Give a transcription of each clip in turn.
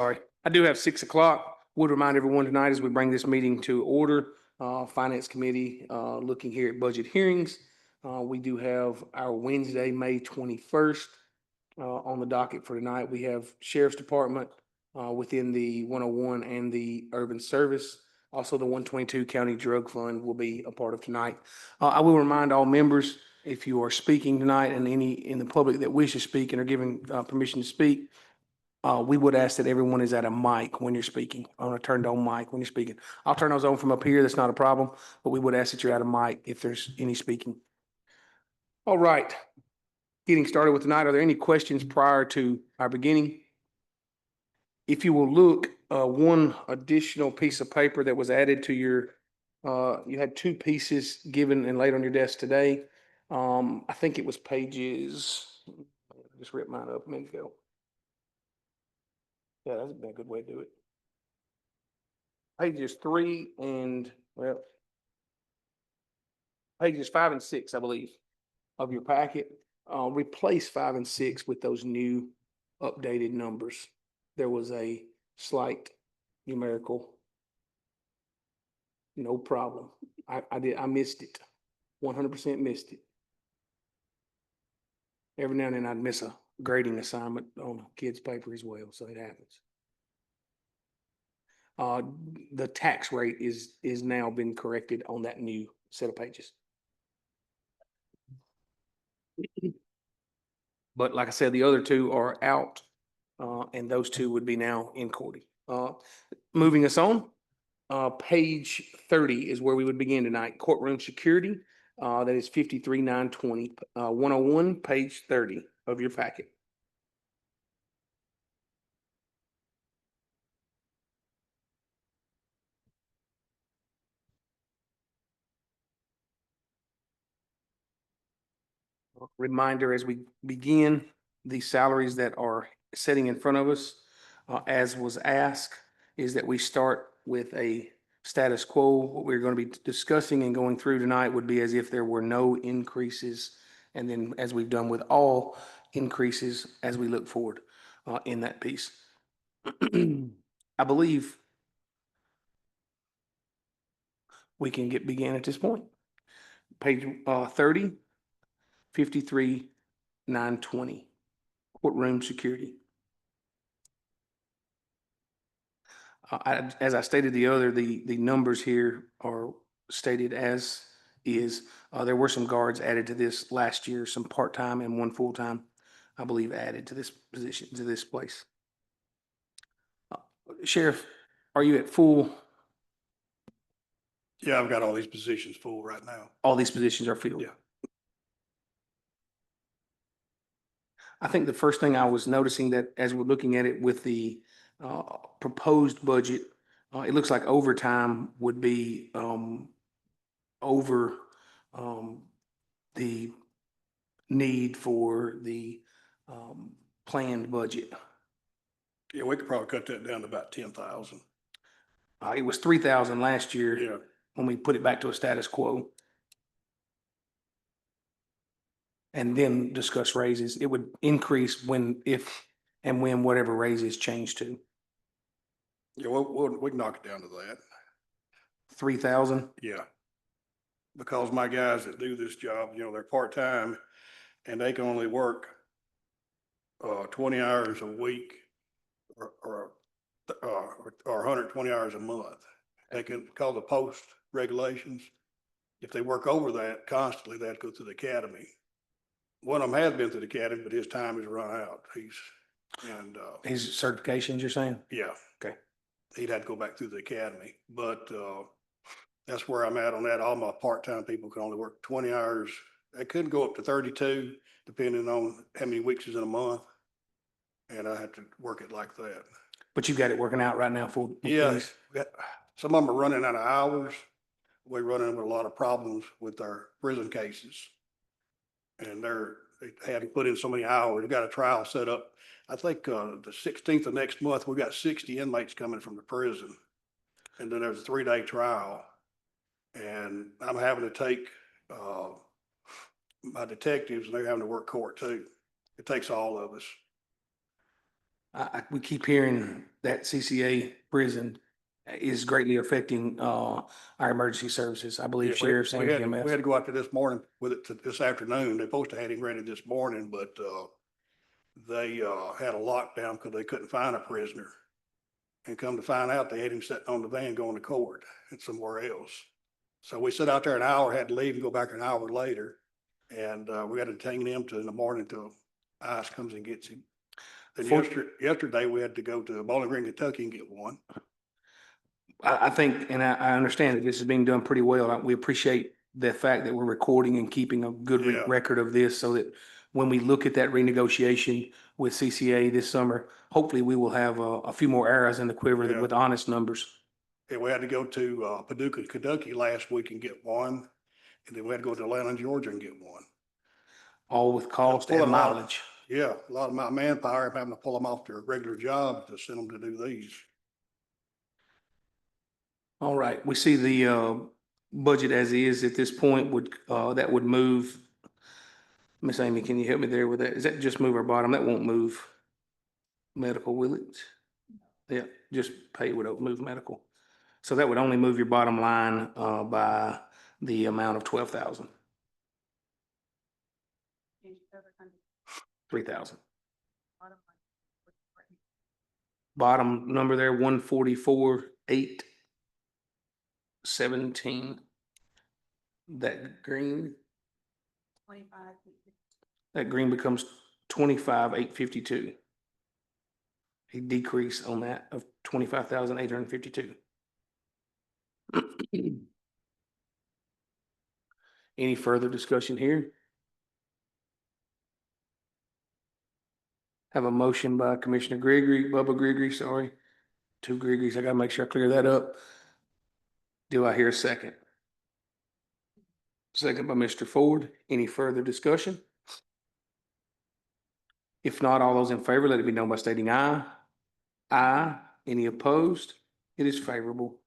Sorry, I do have 6 o'clock. Would remind everyone tonight as we bring this meeting to order, Finance Committee, looking here at budget hearings. We do have our Wednesday, May 21st, on the docket for tonight. We have Sheriff's Department, within the 101 and the Urban Service. Also, the 122 County Drug Fund will be a part of tonight. I will remind all members, if you are speaking tonight and any in the public that wish to speak and are given, permission to speak, we would ask that everyone is at a mic when you're speaking, on a turned on mic when you're speaking. I'll turn those on from up here. That's not a problem, but we would ask that you're at a mic if there's any speaking. All right. Getting started with tonight, are there any questions prior to our beginning? If you will look, one additional piece of paper that was added to your, you had two pieces given and laid on your desk today. I think it was pages, I just ripped mine up a minute ago. Yeah, that's been a good way to do it. Pages 3 and, well, pages 5 and 6, I believe, of your packet. Replace 5 and 6 with those new updated numbers. There was a slight numerical. No problem. I missed it. 100% missed it. Every now and then I'd miss a grading assignment on a kid's paper as well, so it happens. The tax rate is now been corrected on that new set of pages. But like I said, the other two are out, and those two would be now in Cordy. Moving us on, page 30 is where we would begin tonight. Courtroom security, that is 53,920, 101, page 30 of your packet. Reminder as we begin, the salaries that are sitting in front of us, as was asked, is that we start with a status quo. What we're going to be discussing and going through tonight would be as if there were no increases. And then as we've done with all increases as we look forward in that piece. I believe we can begin at this point. Page 30, 53,920, courtroom security. As I stated the numbers here are stated as is. There were some guards added to this last year, some part-time and one full-time, I believe, added to this position, to this place. Sheriff, are you at full? Yeah, I've got all these positions full right now. All these positions are filled? Yeah. I think the first thing I was noticing that as we're looking at it with the proposed budget, it looks like overtime would be over the need for the planned budget. Yeah, we could probably cut that down to about 10,000. It was 3,000 last year. Yeah. When we put it back to a status quo. And then discuss raises. It would increase when, if, and when whatever raises change to. Yeah, we can knock it down to that. 3,000? Yeah. Because my guys that do this job, they're part-time and they can only work 20 hours a week or 120 hours a month. They can call the post regulations. If they work over that constantly, they'd go through the academy. One of them has been through the academy, but his time has run out. His certifications, you're saying? Yeah. Okay. He'd have to go back through the academy, but that's where I'm at on that. All my part-time people can only work 20 hours. They couldn't go up to 32, depending on how many weeks is in a month. And I have to work it like that. But you got it working out right now for? Yeah. Some of them are running out of hours. We're running into a lot of problems with our prison cases. And they haven't put in so many hours. We've got a trial set up. I think the 16th of next month, we've got 60 inmates coming from the prison. And then there's a 3-day trial. And I'm having to take my detectives, and they're having to work court too. It takes all of us. we keep hearing that CCA prison is greatly affecting, our emergency services. I Yeah, believe sheriffs and we had EMS. to go out there this morning with it this afternoon. They supposed to have him ready this morning, but, they, had a lockdown because they couldn't find a prisoner. And come to find out, they had him sitting on the van going to court and somewhere else. So we sat out there an hour, had to leave and go back an hour later. And, we had to detain him to in the morning till ICE comes and gets him. Then For- yesterday, we had to go to Bowling Green, Kentucky and get one. I think, and I understand that this is being done pretty well. We appreciate the fact that we're recording and keeping a good Yeah. record of this so that when we look at that renegotiation with CCA this summer, hopefully we will have a few more arrows in the quiver Yeah. with honest numbers. Yeah, we had to go to, Paducah, Kentucky last week and get one. And then we had to go to Atlanta, Georgia and get one. All with cost Pulling and a lot of- mileage. Yeah, a lot of my manpower, I'm having to pull them off their regular job to send them to do these. All right, we see the budget as is at this point that would move. Miss Amy, can you help me there with that? Is that just move our bottom? That won't move medical, will it? Yeah, just pay would move medical. So that would only move your bottom line by the amount of 12,000. 3,000. Bottom number there, 144,817. That green, that green becomes 25,852. A decrease on that of 25,852. Any further discussion here? Have a motion by Commissioner Bubba Gregory, sorry. Two Gregory's, I gotta make sure I clear that up. Do I hear a second? Second by Mr. Ford. Any further discussion? If not, all those in favor, let it be known by stating aye. Aye. Any opposed? It is favorable.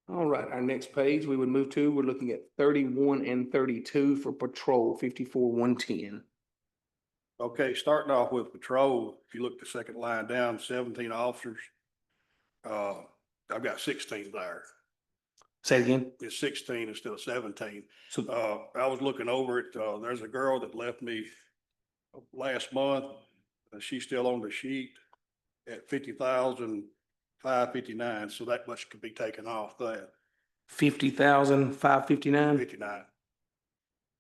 All right, our next page we would move to, we're looking at 31 and 32 for patrol, 54,110. Okay, starting off with patrol, if you look the second line down, 17 officers. I've got 16 there. Say it again. It's 16 instead of 17. So I was looking over it, there's a girl that left me last month. She's still on the sheet at 50,559, so that much could be taken off that, 50,559. 59.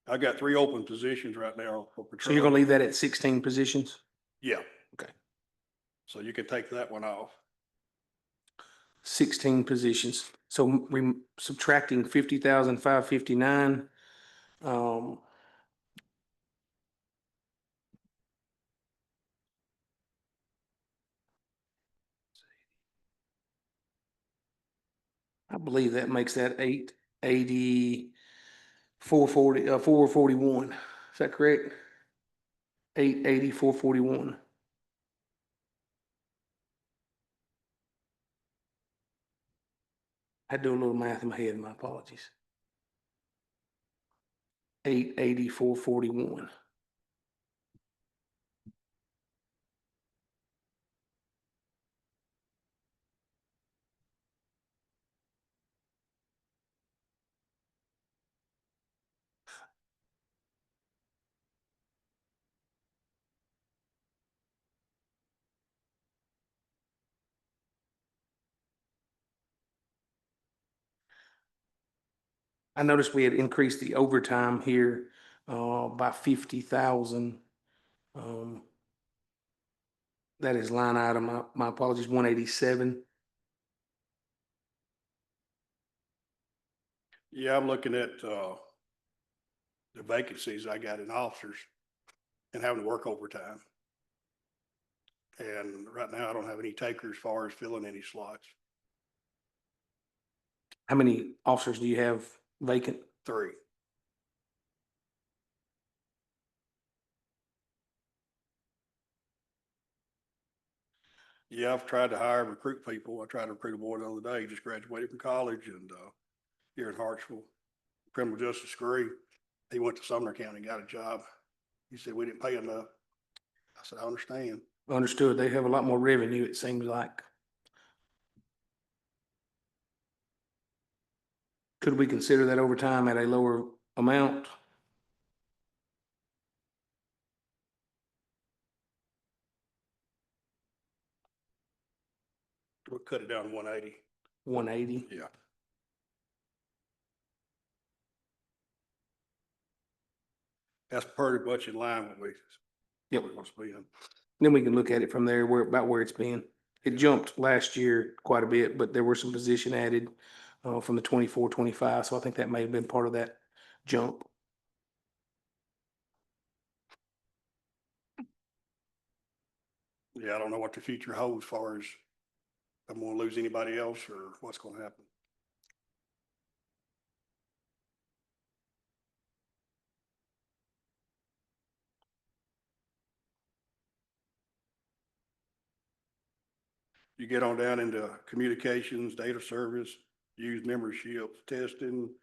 I got 3 open positions right now for patrol. So you're gonna leave that at 16 positions? Yeah. Okay. So you can take that one off. 16 positions. So subtracting 50,559. I believe that makes that 880, 440, 441. Is that correct? 880, 441. I do a little math in my head, my apologies. 880, 441. I noticed we had increased the overtime here by 50,000. That is line item, my apologies, 187. Yeah, I'm looking at, the vacancies I got in officers and having to work overtime. And right now I don't have any takers as far as filling any slots. How many officers do you have vacant? 3. Yeah, I've tried to hire and recruit people. I tried to recruit a boy the other day, he just graduated from college and, here in Hartsville, criminal justice degree. He went to Sumner County, got a job. He said, we didn't pay enough. I said, I understand. Understood. They have a lot more revenue, it seems like. Could we consider that overtime at a lower amount? We'll cut it down to 180. 180? Yeah. That's pretty much in line with Yep. what we're supposed to be in. Then we can look at it from there, about where it's been. It jumped last year quite a bit, but there were some position added from the 24, 25. So I think that may have been part of that jump. Yeah, I don't know what the future holds as far as if I'm gonna lose anybody else or what's gonna happen. You get on down into communications, data service, use memberships, testing,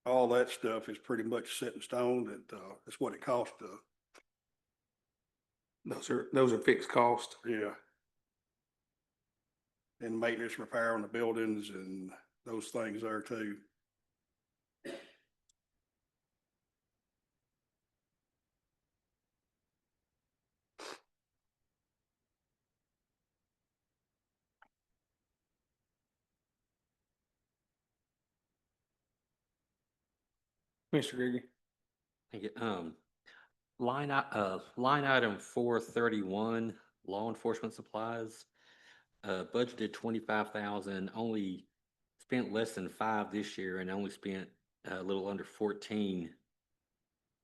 all that stuff is pretty much set in stone. That's what it costs to, Those are fixed costs. yeah. And maintenance, repair on the buildings and those things there too. Mr. Gregory. Thank you. Line item 431, law enforcement supplies, budgeted 25,000, only spent less than 5 this year and only spent a little under 14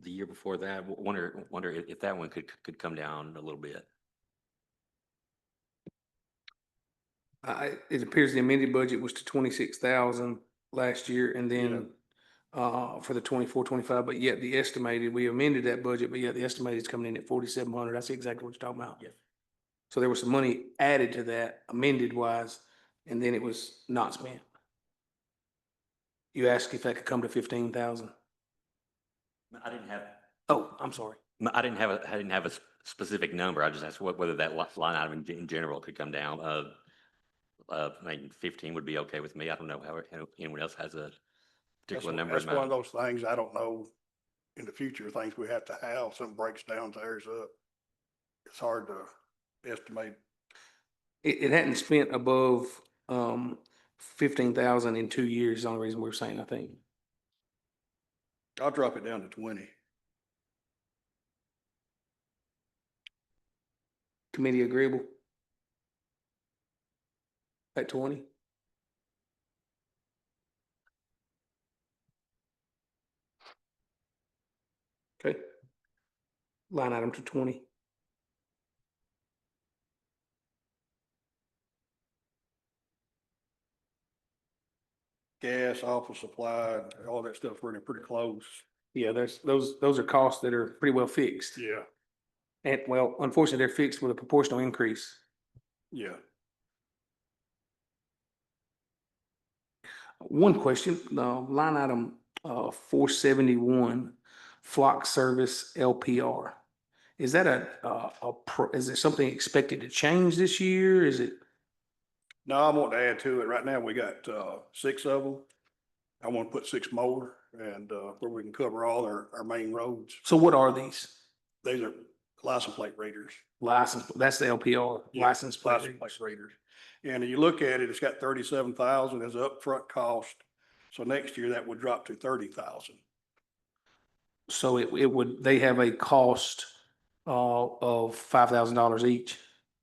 the year before that. Wonder if that one could come down a little bit. It appears the amended budget was to 26,000 last year and then for the 24, 25, but yet the estimated, we amended that budget, but yet the estimated is coming in at 4,700. I see exactly what you're talking about. Yes. So there was some money added to that amended wise, and then it was not spent. You asked if that could come to 15,000. I didn't have, Oh, I'm sorry. I didn't have a specific number. I just asked whether that line item in general could come down. I mean, 15 would be okay with me. I don't know how anyone else has a particular number. That's one of those things I don't know in the future, things we have to have, something breaks down, tears up. It's hard to estimate. It hadn't spent above 15,000 in 2 years, is the only reason we were saying, I think. I'll drop it down to 20. Committee agreeable? At 20? Okay. Line item to 20. Gas, office supply, all that stuff's running pretty close. Yeah, those are costs that are pretty well fixed. Yeah. And well, unfortunately, they're fixed with a proportional increase. Yeah. One question, line item 471, flock service LPR. Is that is there something expected to change this year? Is it? No, I want to add to it. Right now, we got 6 of them. I want to put 6 more and where we can cover all our main roads. So what are these? These are license plate readers. License, that's the LPR, Yeah, license plate. License plate readers. And you look at it, it's got 37,000 as upfront cost. So next year that would drop to 30,000. So it would, they have a cost of $5,000 each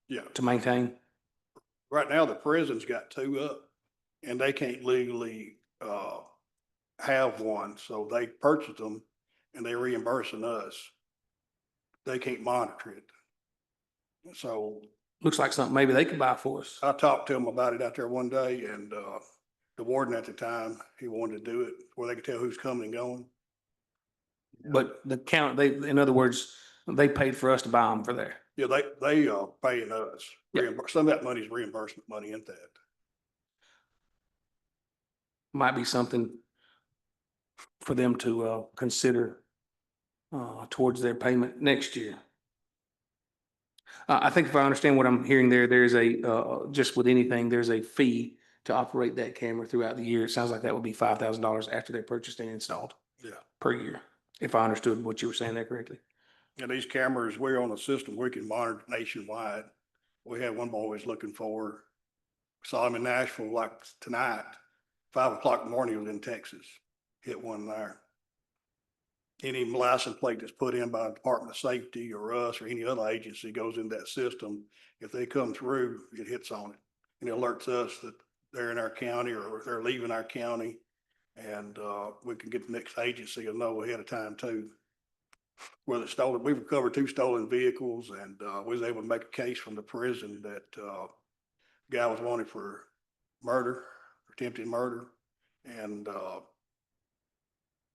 Yeah. to maintain? Right now, the prison's got 2 up and they can't legally have one. So they purchase them and they reimbursing us. They can't monitor it. So Looks like something maybe they could buy for us. I talked to him about it out there one day and the warden at the time, he wanted to do it where they could tell who's coming and going. But the count, in other words, they paid for us to buy them for there. Yeah, they are paying us. Yeah. Some of that money is reimbursement money in that. might be something for them to consider towards their payment next year. I think if I understand what I'm hearing there, there's just with anything, there's a fee to operate that camera throughout the year. It sounds like that would be $5,000 after they're purchased and installed Yeah. per year, if I understood what you were saying there correctly. And these cameras, we're on a system we can monitor nationwide. We had one boy was looking for, saw him in Nashville like tonight, 5 o'clock in the morning, he was in Texas, hit one there. Any license plate that's put in by the Department of Safety or us or any other agency goes in that system. If they come through, it hits on it and it alerts us that they're in our county or they're leaving our county. And we can get the next agency to know ahead of time too. Whether it's stolen, we've recovered 2 stolen vehicles and we was able to make a case from the prison that guy was wanted for murder, attempted murder. And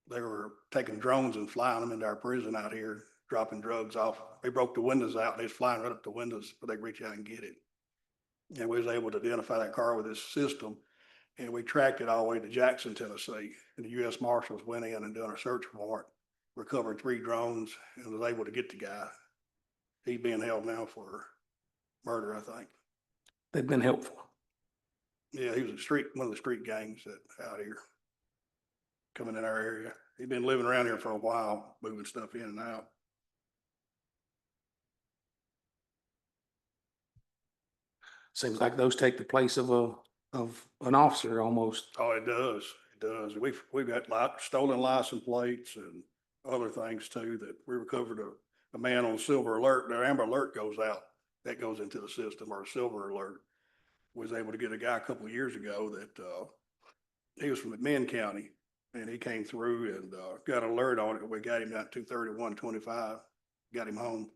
they were taking drones and flying them into our prison out here, dropping drugs off. They broke the windows out. They was flying right up the windows, but they reach out and get it. And we was able to identify that car with this system. And we tracked it all the way to Jackson, Tennessee. And the U.S. Marshals went in and done a search warrant, recovered 3 drones, and was able to get the guy. He's being held now for murder, I think. They've been helpful. Yeah, he was one of the street gangs that out here coming in our area. He'd been living around here for a while, moving stuff in and out. Seems like those take the place of an officer almost. Oh, it does. It does. We've got stolen license plates and other things too that we recovered a man on Silver Alert. Their Amber Alert goes out. That goes into the system, or a Silver Alert. Was able to get a guy a couple of years ago that he was from McMinn County and he came through and got an alert on it. We got him out 231-25, got him home.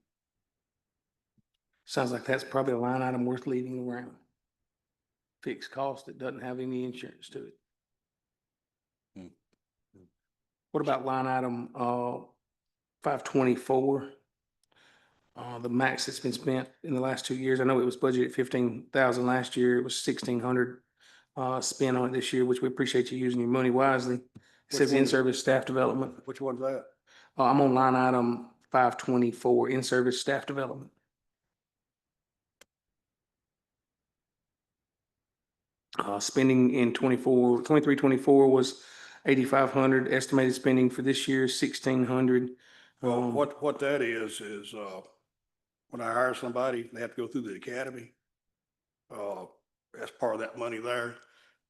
Sounds like that's probably a line item worth leaving around. Fixed cost that doesn't have any insurance to it. What about line item 524? The max that's been spent in the last 2 years. I know it was budgeted 15,000 last year. It was 1,600 spent on it this year, which we appreciate you using your money wisely. It says one is it? in-service staff development. Which one's that? I'm on line item 524, in-service staff development. Spending in 23-24 was 8,500. Estimated spending for this year is 1,600. Well, what that is when I hire somebody, they have to go through the academy. That's part of that money there.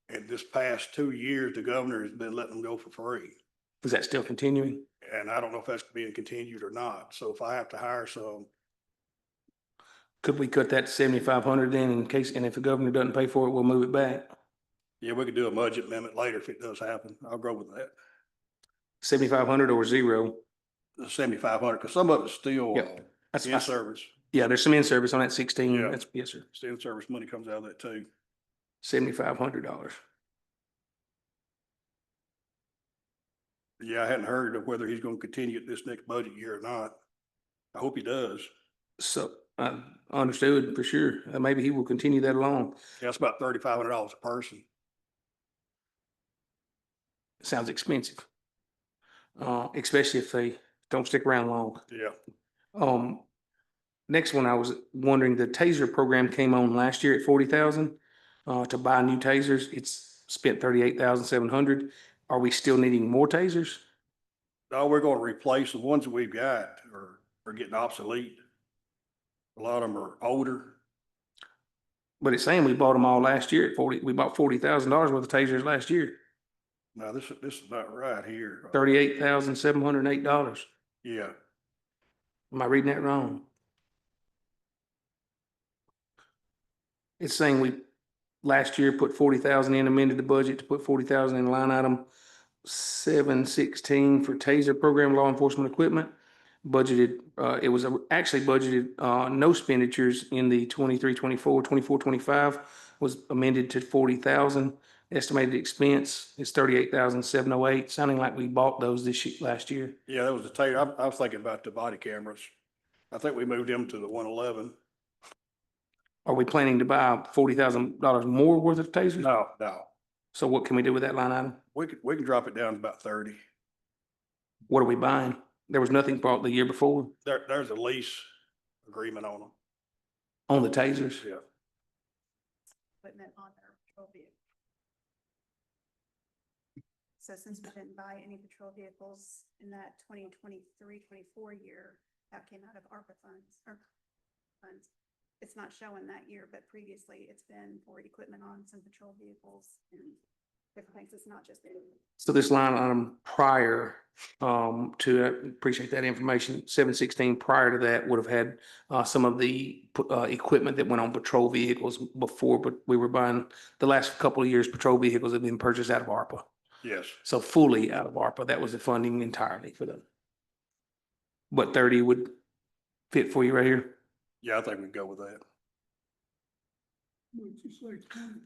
And this past 2 years, the governor has been letting them go for free. Is that still continuing? And I don't know if that's being continued or not. So if I have to hire some, Could we cut that to 7,500 then in case, and if the governor doesn't pay for it, we'll move it back? yeah, we could do a budget amendment later if it does happen. I'll go with that. 7,500 or zero? The 7,500, because some of it's still Yep. That's in service. Yeah, there's some in-service on that 16. Yeah. That's, yes, sir. Still in service money comes out of that too. $7,500. Yeah, I hadn't heard of whether he's going to continue it this next budget year or not. I hope he does. So I understood for sure. Maybe he will continue that along. Yeah, it's about $3,500 a person. Sounds expensive. Especially if they don't stick around long. Yeah. Next one, I was wondering, the taser program came on last year at 40,000 to buy new tasers. It's spent 38,700. Are we still needing more tasers? No, we're going to replace the ones that we've got are getting obsolete. A lot of them are older. But it's saying we bought them all last year at 40, we bought $40,000 worth of tasers last year. No, this is not right here. $38,708. Yeah. Am I reading that wrong? It's saying we last year put 40,000 in, amended the budget to put 40,000 in line item 716 for taser program law enforcement equipment. Budgeted, it was actually budgeted, no expenditures in the 23-24, 24-25 was amended to 40,000. Estimated expense is 38,708, sounding like we bought those last year. Yeah, that was the taser. I was thinking about the body cameras. I think we moved them to the 111. Are we planning to buy $40,000 more worth of tasers? No. So what can we do with that line item? We can drop it down to about 30. What are we buying? There was nothing bought the year before There's a lease agreement on them. on the tasers. Yeah. Equipment on their patrol vehicle. So since we didn't buy any patrol vehicles in that 2023-24 year, that came out of ARPA funds or funds. It's not showing that year, but previously it's been for equipment on some patrol vehicles and different things. It's not just. So this line item prior to, appreciate that information, 716 prior to that would have had some of the equipment that went on patrol vehicles before, but we were buying, the last couple of years, patrol vehicles have been purchased out of ARPA. Yes. So fully out of ARPA, that was the funding entirely for them. But 30 would fit for you right here? Yeah, I think we can go with that.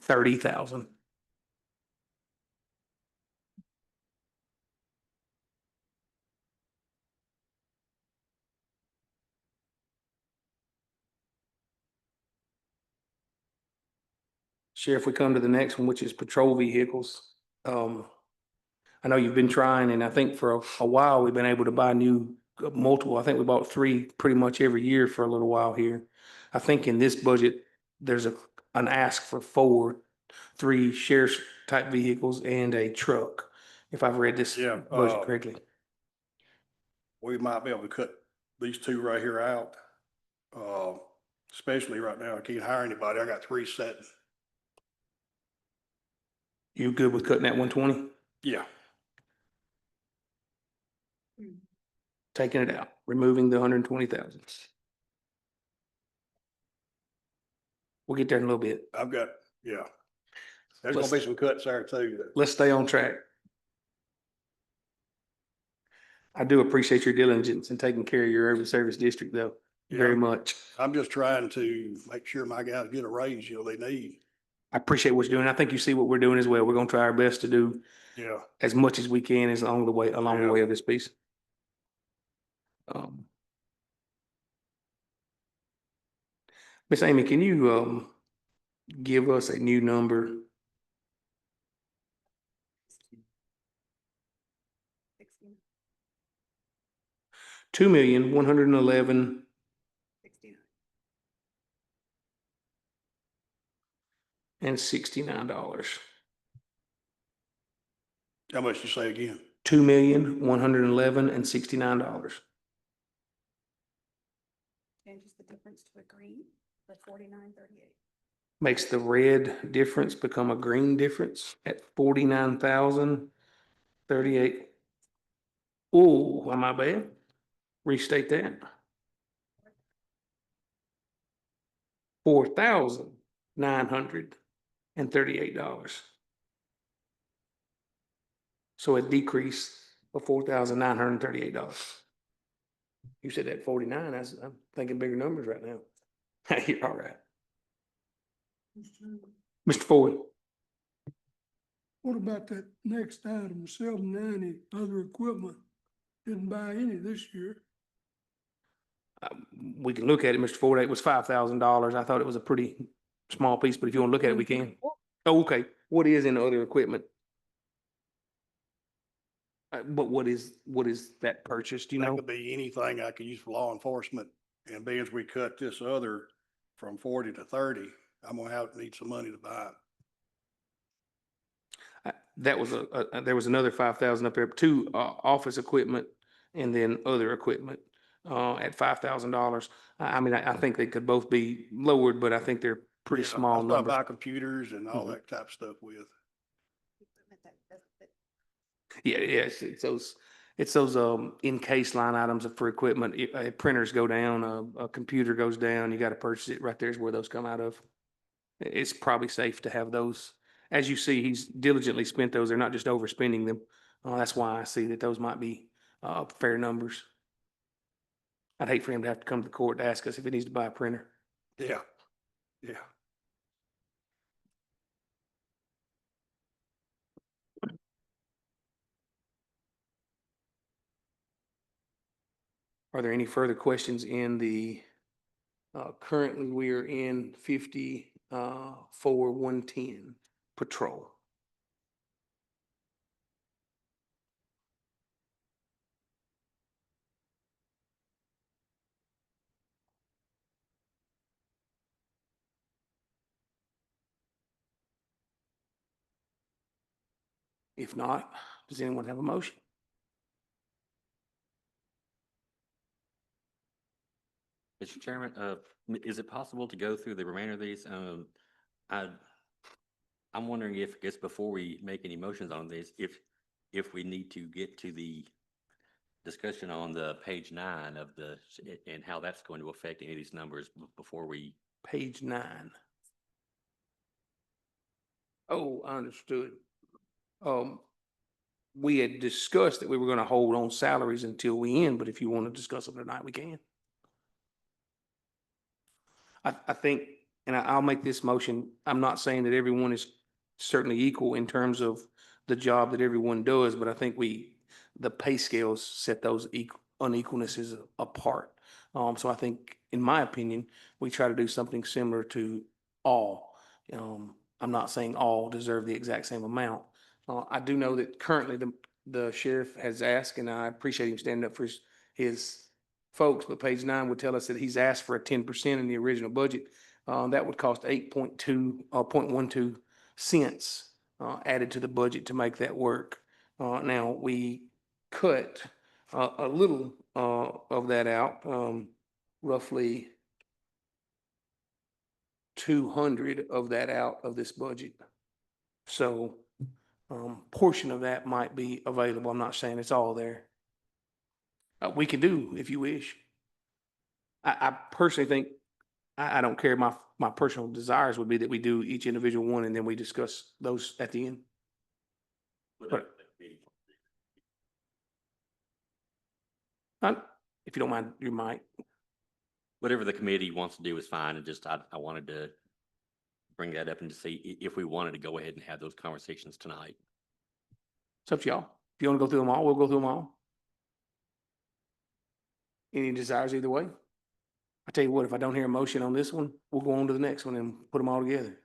30,000. Sheriff, we come to the next one, which is patrol vehicles. I know you've been trying, and I think for a while, we've been able to buy new, multiple. I think we bought 3 pretty much every year for a little while here. I think in this budget, there's an ask for 3 sheriff's type vehicles and a truck, if I've read this Yeah, budget correctly. We might be able to cut these 2 right here out. Especially right now, I can't hire anybody. I got 3 sitting. You good with cutting that 120? Yeah. Taking it out, removing the 120,000. We'll get there in a little bit. I've got, yeah. There's gonna Let's- be some cuts there too. Let's stay on track. I do appreciate your diligence in taking care of your urban service district though, very Yeah. much. I'm just trying to make sure my guys get a raise, they need. I appreciate what you're doing. I think you see what we're doing as well. We're gonna try our best to do Yeah. as much as we can as along the way of this piece. Miss Amy, can you give us a new number? 69. 2,111 and $69. How much you say again? $2,111 and $69. Changes the difference to a green for 49.38. Makes the red difference become a green difference at 49,038. Oh, am I bad? Restate that. $4,938. So a decrease of $4,938. You said that 49, I'm thinking bigger numbers right now. You're all right. Mr. Ford, What about that next item, 790, other equipment? Didn't buy any this year. we can look at it, Mr. Ford, it was $5,000. I thought it was a pretty small piece, but if you want to look at it, we can. Oh, okay. What is in other equipment? But what is that purchase? Do you That know? could be anything I could use for law enforcement. And being as we cut this other from 40 to 30, I'm gonna need some money to buy it. That was there was another 5,000 up there, 2 office equipment and then other equipment at $5,000. I mean, I think they could both be lowered, but I think they're pretty Yeah, small I start numbers. buy computers and all Mhm. that type of stuff with. Equipment that doesn't fit. Yeah, yes, it's those in case line items for equipment. If printers go down, a computer goes down, you got to purchase it. Right there's where those come out of. It's probably safe to have those. As you see, he's diligently spent those. They're not just overspending them. That's why I see that those might be fair numbers. I'd hate for him to have to come to the court to ask us if he needs to buy a printer. Yeah, yeah. Are there any further questions in the, currently we are in 54 110 patrol. If not, does anyone have a motion? Mr. Chairman, is it possible to go through the remainder of these? I, I'm wondering if, I guess before we make any motions on these, if we need to get to the discussion on the page 9 of the, and how that's going to affect any of these numbers before we, Page 9. Oh, I understood. We had discussed that we were gonna hold on salaries until we end, but if you want to discuss them tonight, we can. I think, and I'll make this motion, I'm not saying that everyone is certainly equal in terms of the job that everyone does, but I think the pay scales set those unequalnesses apart. So I think, in my opinion, we try to do something similar to all. I'm not saying all deserve the exact same amount. I do know that currently the sheriff has asked, and I appreciate him standing up for his folks, but page 9 would tell us that he's asked for a 10% in the original budget. That would cost 0.12 cents added to the budget to make that work. Now, we cut a little of that out, roughly 200 of that out of this budget. So portion of that might be available. I'm not saying it's all there. We can do if you wish. I personally think, I don't care. My personal desires would be that we do each individual one and then we discuss those at the end. But if you don't mind, you might. whatever the committee wants to do is fine. And just, I wanted to bring that up and to see if we wanted to go ahead and have those conversations tonight. It's up to y'all. If you want to go through them all, we'll go through them all. Any desires either way? I tell you what, if I don't hear a motion on this one, we'll go on to the next one and put them all together.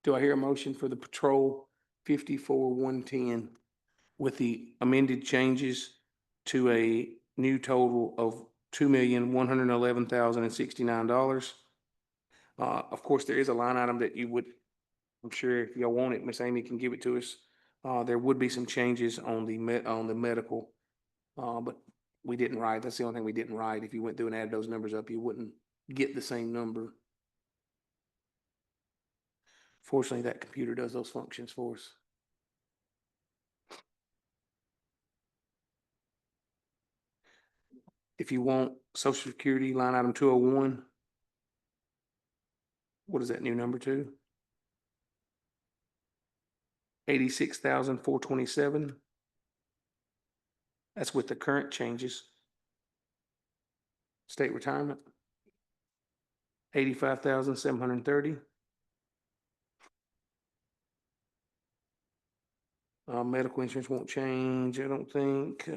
Do I hear a motion for the patrol 54-110 with the amended changes to a new total of $2,111,069? Of course, there is a line item that you would, I'm sure if y'all want it, Miss Amy can give it to us. There would be some changes on the medical, but we didn't write. That's the only thing we didn't write. If you went through and added those numbers up, you wouldn't get the same number. Fortunately, that computer does those functions for us. If you want Social Security line item 201, what is that new number to? 86,427. That's with the current changes. State retirement, 85,730. Medical insurance won't change, I don't think.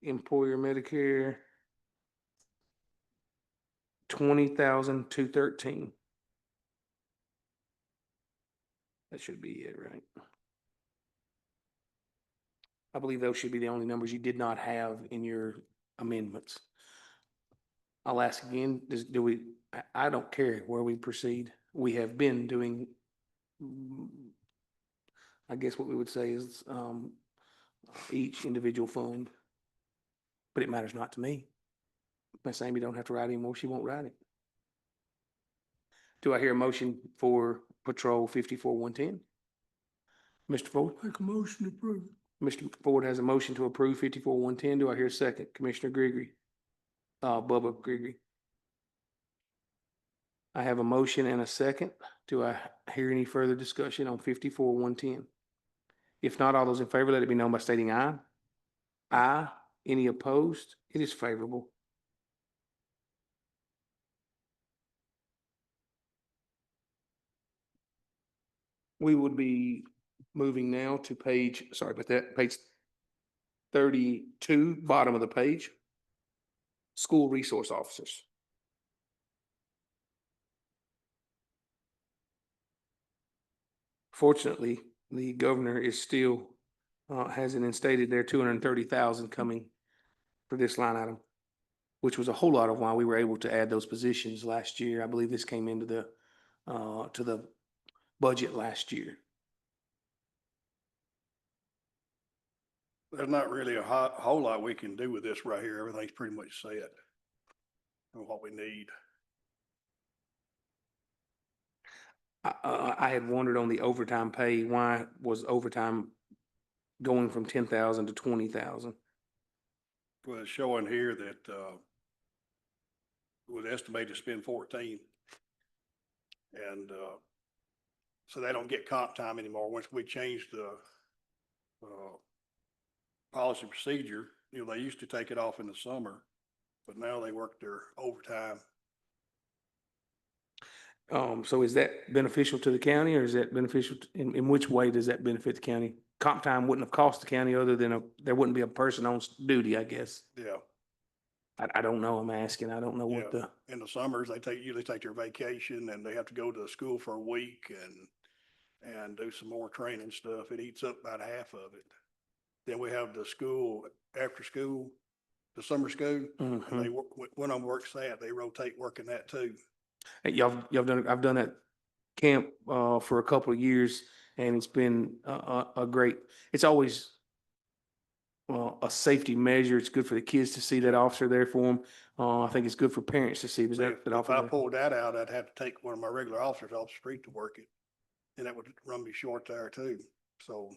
Employer Medicare, 20,213. That should be it, right? I believe those should be the only numbers you did not have in your amendments. I'll ask again, I don't care where we proceed. We have been doing, I guess what we would say is, each individual fund. But it matters not to me. Miss Amy don't have to write anymore. She won't write it. Do I hear a motion for Patrol 54-110? Mr. Ford? Make a motion to approve. Mr. Ford has a motion to approve 54-110. Do I hear a second? Commissioner Gregory? Bubba Gregory. I have a motion and a second. Do I hear any further discussion on 54-110? If not, all those in favor, let it be known by stating aye. Aye. Any opposed? It is favorable. We would be moving now to page 32, bottom of the page. School resource officers. Fortunately, the governor is still, hasn't instated their 230,000 coming for this line item, which was a whole lot of why we were able to add those positions last year. I believe this came into to the budget last year. there's not really a whole lot we can do with this right here. Everything's pretty much set on what we need. I had wondered on the overtime pay, why was overtime going from 10,000 to 20,000? Well, it's showing here that, was estimated to spend 14. And, so they don't get comp time anymore. Once we changed the, policy procedure, they used to take it off in the summer, but now they work their overtime. So is that beneficial to the county, or is that beneficial, in which way does that benefit the county? Comp time wouldn't have cost the county other than there wouldn't be a person on duty, I guess. Yeah. I don't know, I'm asking, I don't know what Yeah. the, In the summers, usually take their vacation and they have to go to school for a week and do some more training stuff. It eats up about half of it. Then we have the school, after school, the summer school, and they Mhm. when I works that, they rotate working that too. Hey, y'all done, I've done that camp, for a couple of years, and it's been a great, it's always a safety measure. It's good for the kids to see that officer there for them. I think it's good for parents to see See, that if officer I there. pulled that out, I'd have to take one of my regular officers off the street to work it. And that would run me short there too. So,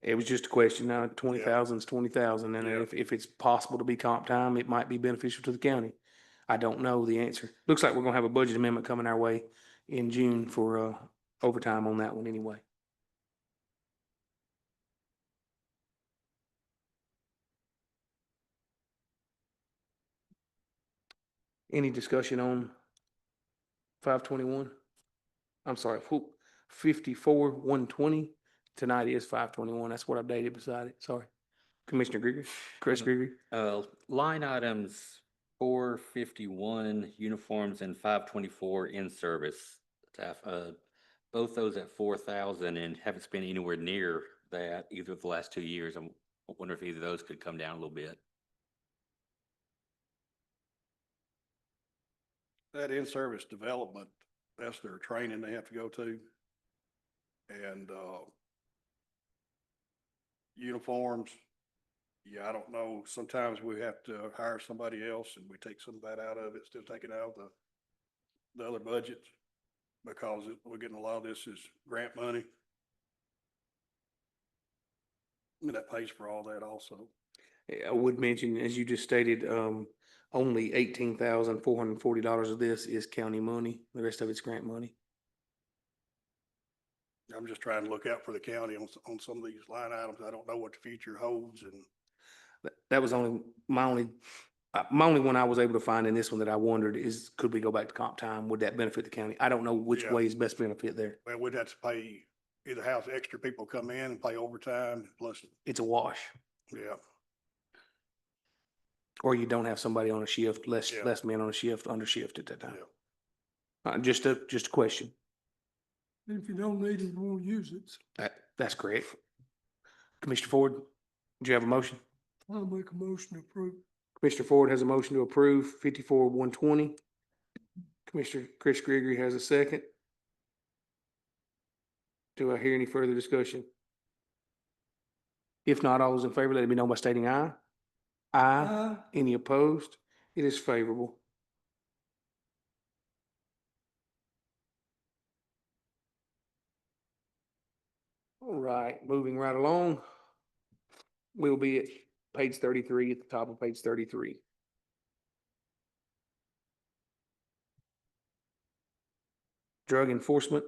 It was just a question. Now, 20,000 is 20,000, and Yeah. if it's possible to be comp time, it might be beneficial to the county. I don't know the answer. Looks like we're gonna have a budget amendment coming our way in June for overtime on that one anyway. Any discussion on 521? I'm sorry, 54-120. Tonight is 521. That's what I updated beside it. Sorry. Commissioner Griggs, Chris Griggs. Line items 451 uniforms and 524 in-service staff. Both those at 4,000 and haven't spent anywhere near that either of the last 2 years. I wonder if either of those could come down a little bit. that in-service development, that's their training they have to go to. And, uniforms, yeah, I don't know. Sometimes we have to hire somebody else and we take some of that out of it, still take it out of the other budgets. Because we're getting a lot of this is grant money. And that pays for all that also. I would mention, as you just stated, only $18,440 of this is county money. The rest of it's grant money. I'm just trying to look out for the county on some of these line items. I don't know what the future holds and That was my only one I was able to find in this one that I wondered is, could we go back to comp time? Would that benefit the county? I don't know which Yeah. way is best benefit there. well, we'd have to pay, either have extra people come in and pay overtime plus, It's a wash. yeah. Or you don't have somebody on a shift, less Yeah. men on a shift, under shift at that time. Yeah. Just a question. If you don't need it, you won't use it. That's correct. Commissioner Ford, do you have a motion? I'll make a motion to approve. Commissioner Ford has a motion to approve 54-120. Commissioner Chris Gregory has a second. Do I hear any further discussion? If not, all those in favor, let it be known by stating aye. Aye. Any opposed? It is favorable. All right, moving right along. We'll be at page 33, at the top of page 33. Drug enforcement.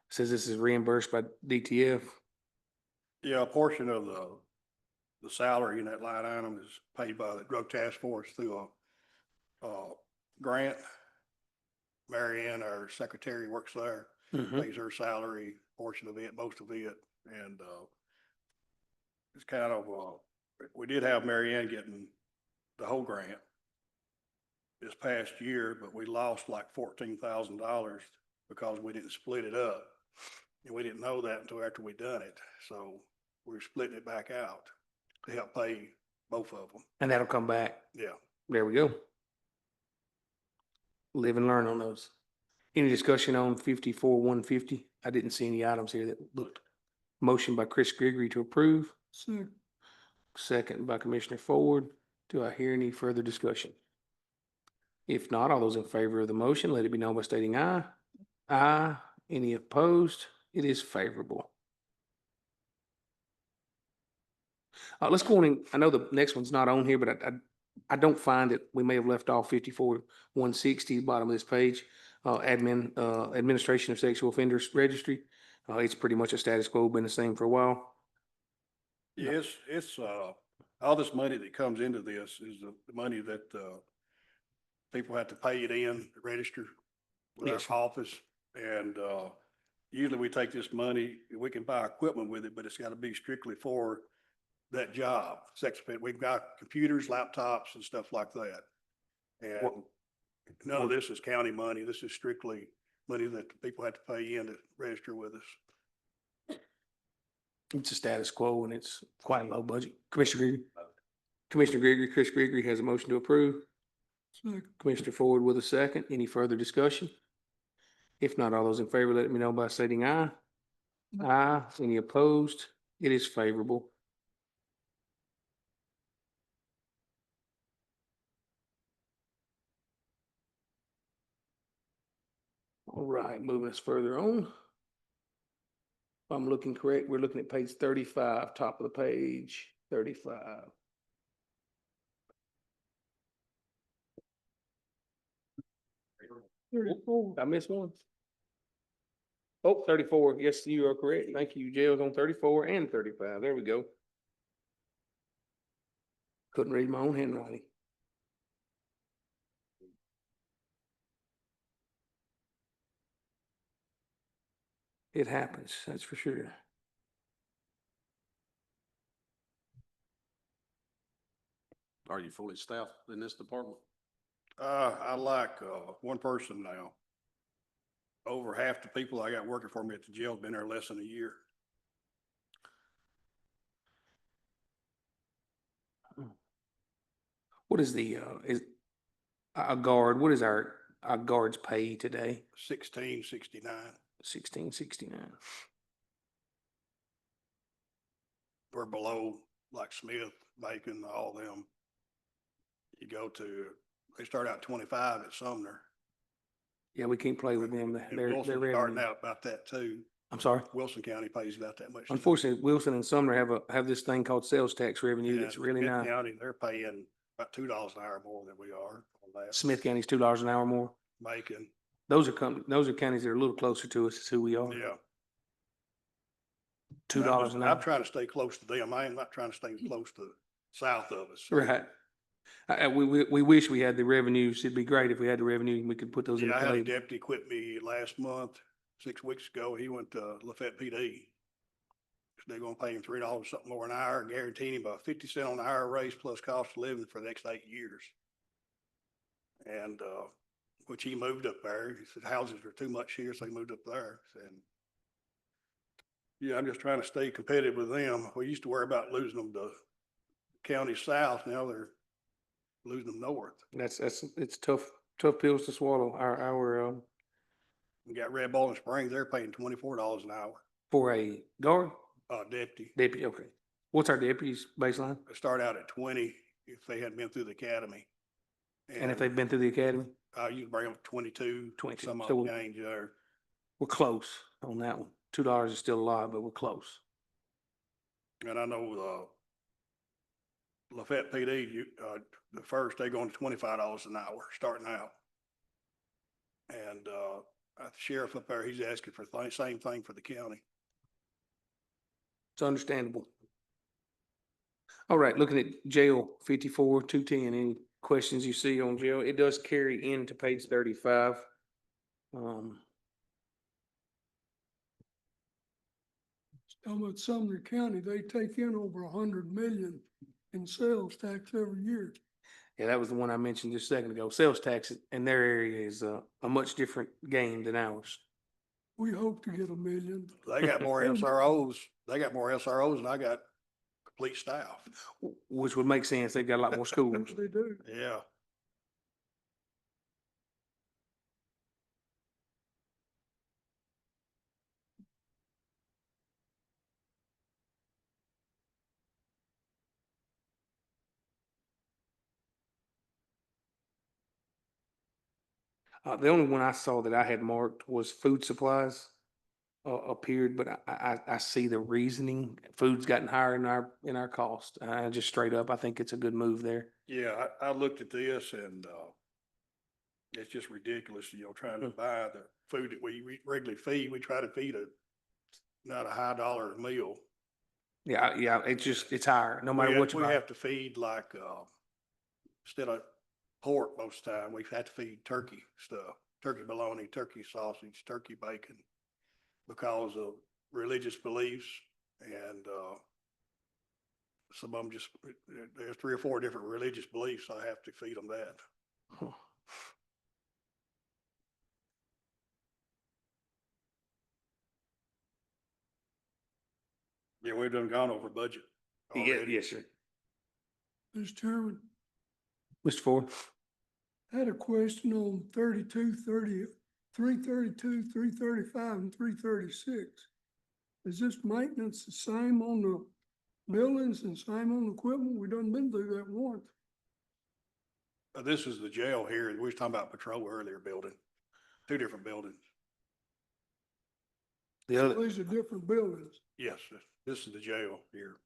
Says this is reimbursed by DTF. Yeah, a portion of the salary in that line item is paid by the drug task force through a grant. Mary Ann, our secretary, works there, Mhm. pays her salary, portion of it, most of it, and, it's kind of, we did have Mary Ann getting the whole grant this past year, but we lost like $14,000 because we didn't split it up. And we didn't know that until after we done it. So we're splitting it back out to help pay both of them. And that'll come back. Yeah. There we go. Live and learn on those. Any discussion on 54-150? I didn't see any items here that looked. Motion by Chris Gregory to approve, Second, second by Commissioner Ford. Do I hear any further discussion? If not, all those in favor of the motion, let it be known by stating aye. Aye. Any opposed? It is favorable. Let's go on in. I know the next one's not on here, but I don't find it. We may have left off 54-160, bottom of this page. Administration of Sexual Offenders Registry. It's pretty much a status quo, been the same for a while. Yes, it's, all this money that comes into this is the money that, people have to pay it in, to register with Yes. our office. And, usually we take this money, we can buy equipment with it, but it's got to be strictly for that job. Sex offender, we've got computers, laptops and stuff like that. And none of this is county money. This is strictly money that the people have to pay in to register with us. It's a status quo and it's quite a low budget. Commissioner Gregory, Chris Gregory has a motion to approve. second, Commissioner Ford with a second. Any further discussion? If not, all those in favor, let me know by stating aye. Aye. Any opposed? It is favorable. All right, moving us further on. If I'm looking correct, we're looking at page 35, top of the page, 35. I missed one. Oh, 34. Yes, you are correct. Thank you. Jail's on 34 and 35. There we go. Couldn't read my own handwriting. It happens, that's for sure. Are you fully staffed in this department? I like, one person now. Over half the people I got working for me at the jail have been there less than a year. What is is a guard, what is our guard's pay today? 1669. 1669. We're below like Smith, Bacon, all them. You go to, they start out 25 at Sumner. Yeah, we can't play with them. And They're Wilson's revenue. starting out about that too. I'm sorry. Wilson County pays about that much. too. Unfortunately, Wilson and Sumner have this thing called sales tax revenue Yeah, that's really Smith nice. County, they're paying about $2 an hour more than we are on that. Smith County's $2 an hour more. Macon, Those are those are counties that are a little closer to us, is who we are. yeah. $2 an hour. I'm trying to stay close to them. I am not trying to stay close to south of us. Right. We wish we had the revenues. It'd be great if we had the revenue and we could put those in Yeah, I had a play. deputy quit me last month, 6 weeks ago. He went to Lafayette PD. They're gonna pay him $3 something more an hour, guaranteeing him a 50 cent an hour raise plus cost of living for the next 8 years. And, which he moved up there. He said houses are too much here, so he moved up there. And yeah, I'm just trying to stay competitive with them. We used to worry about losing them to county south. Now they're losing them north. It's tough pills to swallow. Our We got Red Bowling Springs, they're paying $24 an hour, for a guard deputy. okay. What's our deputy's baseline? They start out at 20 if they hadn't been through the academy. And if they've been through the academy, You can bring them 22, 22. some of So them we're- change there. we're close on that one. $2 is still a lot, but we're close. And I know, Lafayette PD, the first, they going to $25 an hour starting out. And, the sheriff up there, he's asking for the same thing for the county. It's understandable. All right, looking at jail 54-210, any questions you see on jail? It does carry into page 35. talking about Sumner County, they take in over 100 million in sales tax every year. Yeah, that was the one I mentioned just a second ago. Sales tax in their area is a much different game than ours. We hope to get 1 million. They got more SROs, than I got complete staff. Which would make sense. They've got a lot more schools. They do. Yeah. The only one I saw that I had marked was food supplies appeared, but I see the reasoning. Food's gotten higher in our cost. Just straight up, I think it's a good move there. Yeah, I looked at this and, it's just ridiculous, trying to buy the food that we regularly feed. We try to feed not a high dollar meal. Yeah, it's higher, no matter what you We buy. have to feed like, instead of pork most of the time, we've had to feed turkey stuff, turkey bologna, turkey sausage, turkey bacon, because of religious beliefs and, some of them just, there's 3 or 4 different religious beliefs. I have to feed them that. Huh. Yeah, we've done gone over budget Yeah, already. yes, sir. Mr. Chairman, Mr. Ford? I had a question on 332, 335, and 336. Is this maintenance the same on the buildings and same on the equipment? We done been through that once. This is the jail here. We was talking about patrol earlier building, 2 different buildings. The other, These are different buildings. Yes, this is the jail here.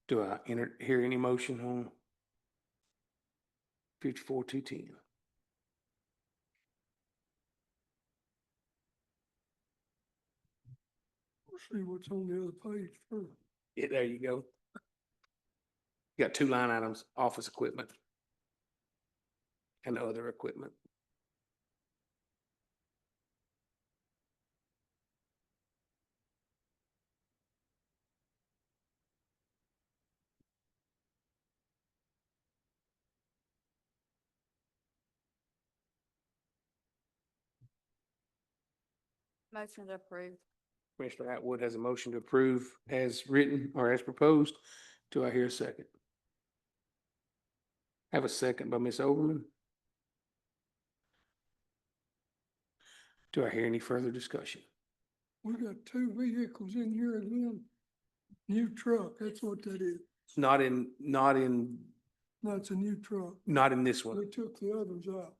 do I hear any motion on 54-210? Let's see what's on the other page first. Yeah, there you go. You got 2 line items, office equipment and other equipment. Motion approved. Commissioner Atwood has a motion to approve as written or as proposed. Do I hear a second? Have a second by Ms. Overman. Do I hear any further discussion? We got 2 vehicles in here again. New truck, that's what that is. Not in That's a new truck. not in this We one, took the others out.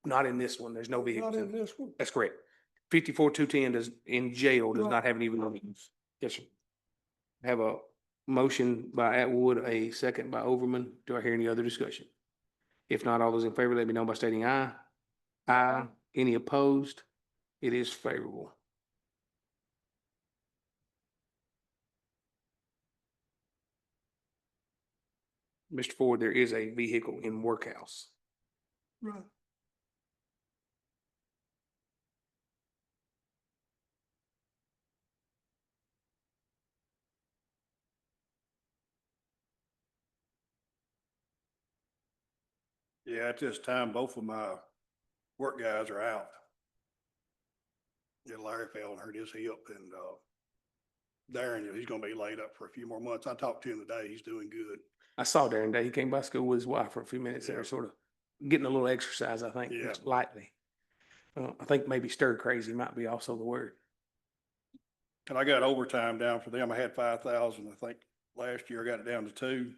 not in this one. There's no vehicles Not in in it. this one. That's correct. 54-210 does, in jail, does Right. not have any vehicles. Yes, sir. Have a motion by Atwood, a second by Overman. Do I hear any other discussion? If not, all those in favor, let me know by stating aye. Aye. Any opposed? It is favorable. Mr. Ford, there is a vehicle in Workhouse. Right. Yeah, at this time, both of my work guys are out. Yeah, Larry fell and hurt his hip and, Darren, he's gonna be laid up for a few more months. I talked to him today. He's doing good. I saw Darren Day. He came by school with his wife for a few minutes there, Yeah. sort of getting a little exercise, I think, Yeah. just lightly. I think maybe stir crazy might be also the word. And I got overtime down for them. I had 5,000, I think, last year. I got it down to 2.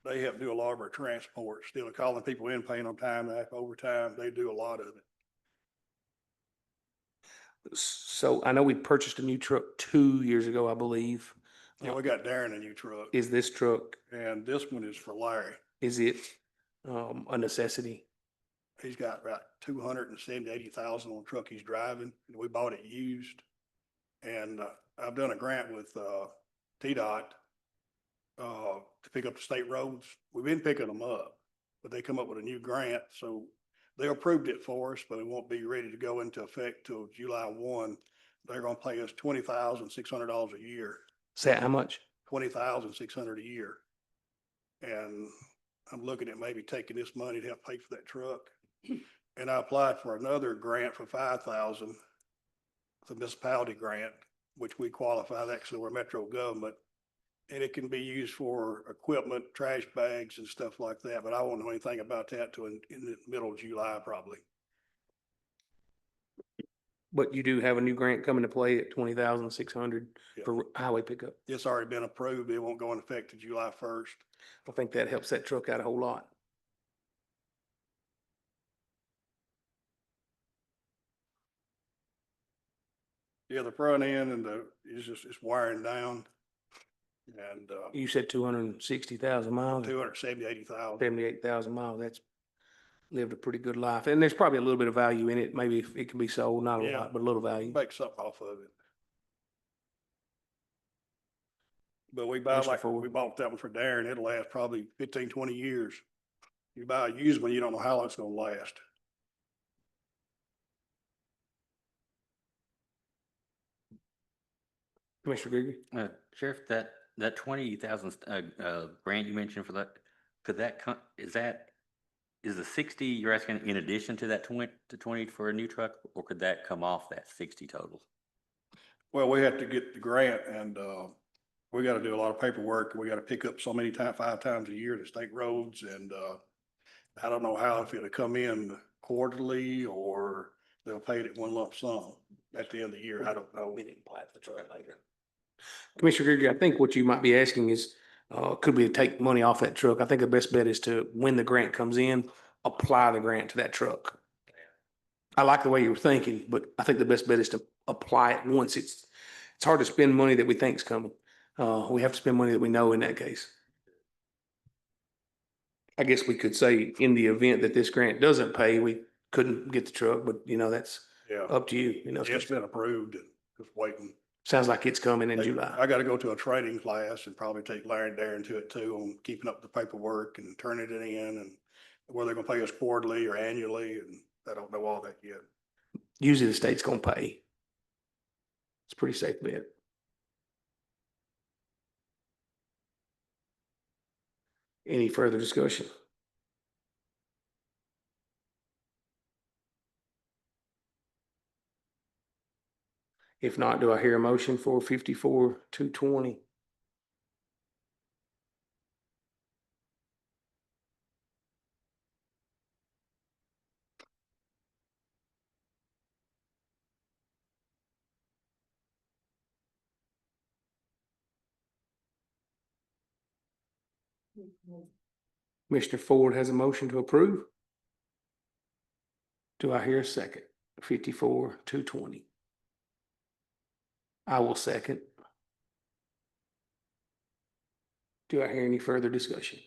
They help do a lot of our transport, still calling people in, paying on time, and overtime. They do a lot of it. So I know we purchased a new truck 2 years ago, I believe. Yeah, we got Darren a new truck, Is this truck, and this one is for Larry. is it a necessity? He's got about 280,000 on the truck he's driving. We bought it used. And, I've done a grant with, TDOT, to pick up the state roads. We've been picking them up, but they come up with a new grant, so they approved it for us, but it won't be ready to go into effect till July 1. They're gonna pay us $20,600 a year, Say how much? 20,600 a year. And I'm looking at maybe taking this money to help pay for that truck. And I applied for another grant for 5,000, the municipality grant, which we qualify that because we're metro government. and it can be used for equipment, trash bags and stuff like that, but I won't know anything about that till in the middle of July probably. But you do have a new grant coming to play at 20,600 Yeah. for highway pickup. It's already been approved. It won't go into effect to July 1st. I think that helps that truck out a whole lot. Yeah, the front end and it's wiring down. And, You said 260,000 miles, 270, 80,000. 78,000 miles. That's lived a pretty good life. And there's probably a little bit of value in it. Maybe if it can be sold, not a Yeah. lot, but a little value. Make something off of it. But we Mr. Ford. we bought that one for Darren. It'll last probably 15, 20 years. You buy a used one, you don't know how long it's gonna last. Commissioner Gregory? Sheriff, that 20,000, grant you mentioned for that, could that come, is the 60 you're asking in addition to that 20 for a new truck, or could that come off that 60 total? Well, we have to get the grant and, we gotta do a lot of paperwork. We gotta pick up so many times, 5 times a year to state roads and, I don't know how, if it'll come in quarterly or they'll pay it at one lump sum at the end of the year. I don't know. We didn't apply for the truck later. Commissioner Gregory, I think what you might be asking is, could we take money off that truck? I think the best bet is to, when the grant comes in, apply the grant to that truck. I like the way you were thinking, but I think the best bet is to apply it once it's hard to spend money that we think is coming. We have to spend money that we know in that case. I guess we could say in the event that this grant doesn't pay, we couldn't get the truck, but that's Yeah, up to you. it's been approved and just waiting. Sounds like it's coming in July. I gotta go to a training class and probably take Larry and Darren to it too on keeping up the paperwork and turning it in and whether they're gonna pay us quarterly or annually, and I don't know all that yet. Usually the state's gonna pay. It's a pretty safe bet. Any further discussion? If not, do I hear a motion for 54,220? Commissioner Ford has a motion to approve. Do I hear a second? 54,220. I will second. Do I hear any further discussion?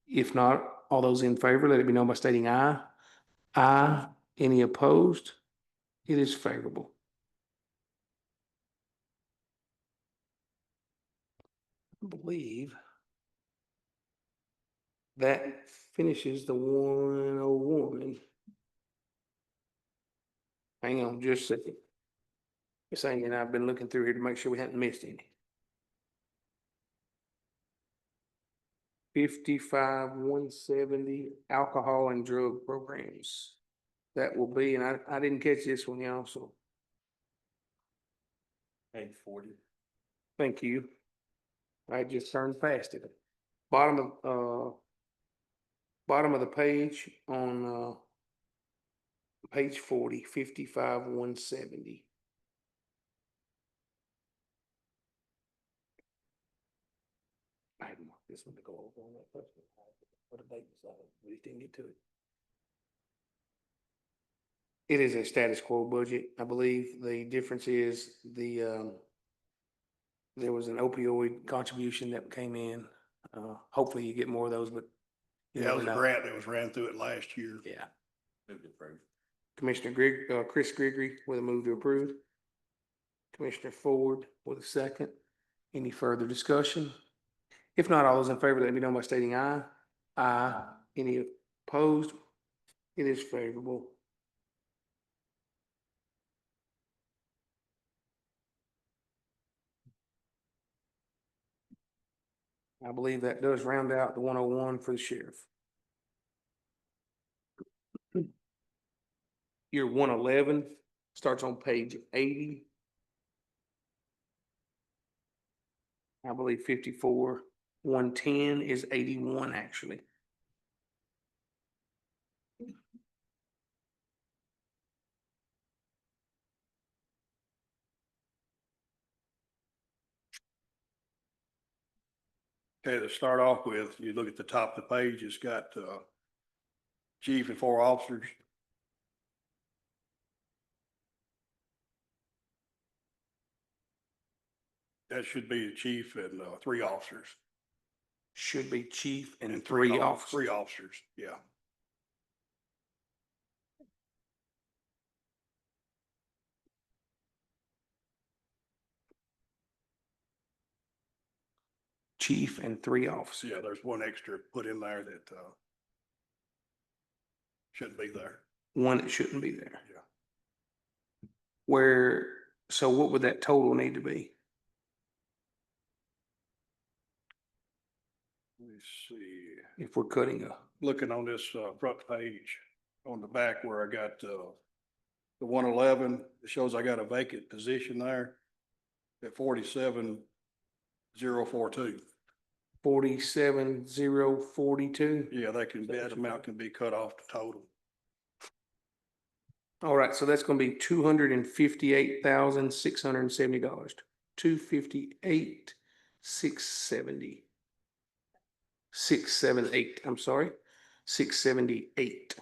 If not, all those in favor, let it be known by stating aye. Aye. Any opposed? It is favorable. I believe that finishes the 101. Hang on just a second. Miss Amy and I've been looking through here to make sure we hadn't missed any. 55,170 alcohol and drug programs. That will be, and I didn't catch this one, y'all, so Page 40. thank you. I just turned past it. Bottom of the page on, page 40, 55,170. I had marked this one to go over on that first one. What a date was that? We just didn't get to it. It is a status quo budget. I believe the difference is there was an opioid contribution that came in. Hopefully you get more of those, but you Yeah, that was never a know. grant that was ran through it last year. Yeah. Move to approve. Commissioner Chris Gregory with a move to approve. Commissioner Ford with a second. Any further discussion? If not, all those in favor, let me know by stating aye. Aye. Any opposed? It is favorable. I believe that does round out the 101 for the sheriff. Your 111 starts on page 80. I believe 54, 110 is 81, actually. Okay, to start off with, you look at the top of the page, it's got, chief and 4 officers. That should be the chief and, 3 officers. Should be chief and And 3 3 officers. officers, yeah. Chief and 3 officers. Yeah, there's one extra put in there that, shouldn't be there. One that shouldn't be there. Yeah. Where, so what would that total need to be? Let me see. If we're cutting a, Looking on this, front page, on the back where I got, the 111, it shows I got a vacant position there at 47,042. 47,042? Yeah, that amount can be cut off the total. All right, so that's gonna be $258,670. 258,670. 678, I'm sorry, 678.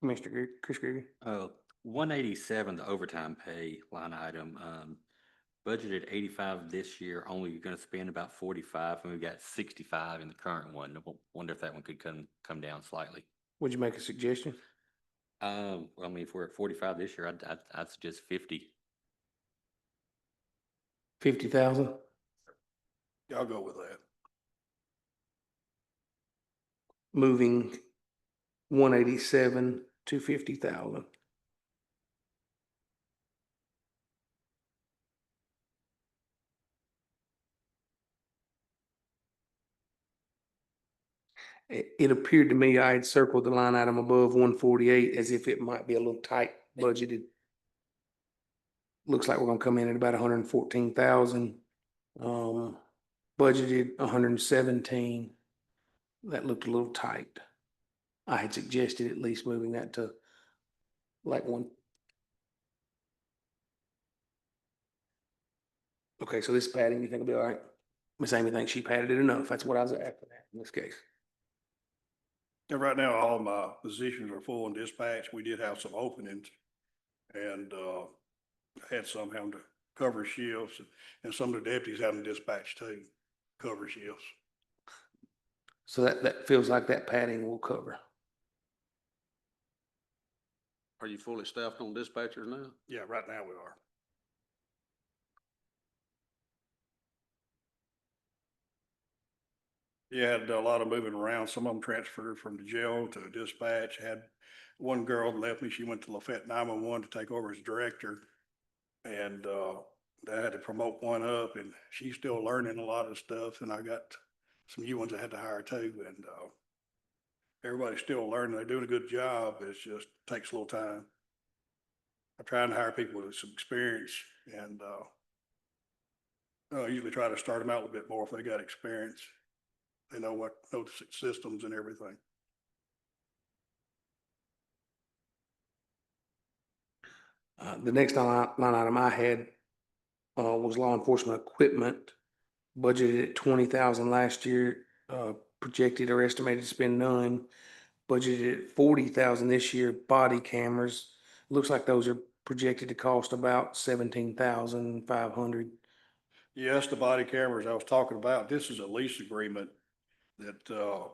Chris Gregory. 187, the overtime pay line item, budgeted 85 this year, only gonna spend about 45, and we've got 65 in the current one. Wonder if that one could come down slightly. Would you make a suggestion? Well, I mean, if we're at 45 this year, I'd suggest 50. 50,000? I'll go with that. Moving 187 to 50,000. It appeared to me I had circled the line item above 148 as if it might be a little tight budgeted. Looks like we're gonna come in at about 114,000. Budgeted 117. That looked a little tight. I had suggested at least moving that to like one. Okay, so this padding, you think will be all right? Miss Amy thinks she padded it enough. That's what I was after in this case. And right now, all my positions are full in dispatch. We did have some openings. And, had some having to cover shifts, and some of the deputies having to dispatch too, cover shifts. So that feels like that padding will cover. Are you fully staffed on dispatchers now? Yeah, right now we are. Yeah, had a lot of moving around. Some of them transferred from the jail to dispatch. Had one girl that left me. She went to Lafayette 911 to take over as director. And, they had to promote one up, and she's still learning a lot of stuff. And I got some new ones I had to hire too. And, everybody's still learning. They're doing a good job. It's just takes a little time. I'm trying to hire people with some experience, and, I usually try to start them out a little bit more if they got experience. They know the systems and everything. The next line item I had was law enforcement equipment, budgeted at 20,000 last year, projected or estimated to spend none. Budgeted at 40,000 this year, body cameras. Looks like those are projected to cost about 17,500. Yes, the body cameras I was talking about, this is a lease agreement that,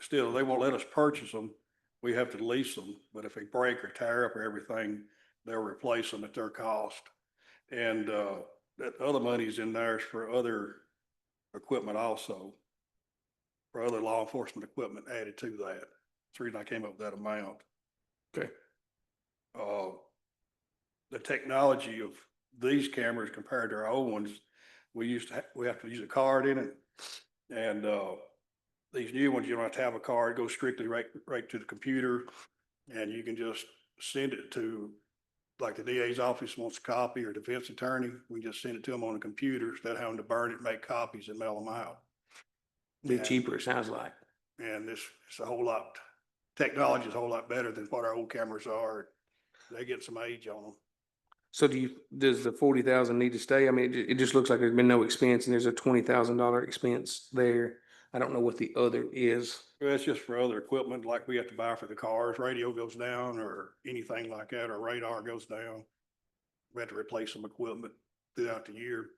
still, they won't let us purchase them. We have to lease them, but if they break or tear up or everything, they'll replace them at their cost. And, that other money's in there is for other equipment also, for other law enforcement equipment added to that. That's the reason I came up with that amount. Okay. The technology of these cameras compared to our old ones, we have to use a card in it. And, these new ones, you don't have to have a card, it goes strictly right to the computer. And you can just send it to, like the DA's office wants a copy or defense attorney, we just send it to them on the computer instead of having to burn it, make copies and mail them out. Be And- cheaper, it sounds like. And it's a whole lot, technology is a whole lot better than what our old cameras are. They get some age on them. So does the 40,000 need to stay? I mean, it just looks like there's been no expense and there's a $20,000 expense there. I don't know what the other is. Well, it's just for other equipment like we have to buy for the cars, radio goes down or anything like that, or radar goes down. We have to replace some equipment throughout the year.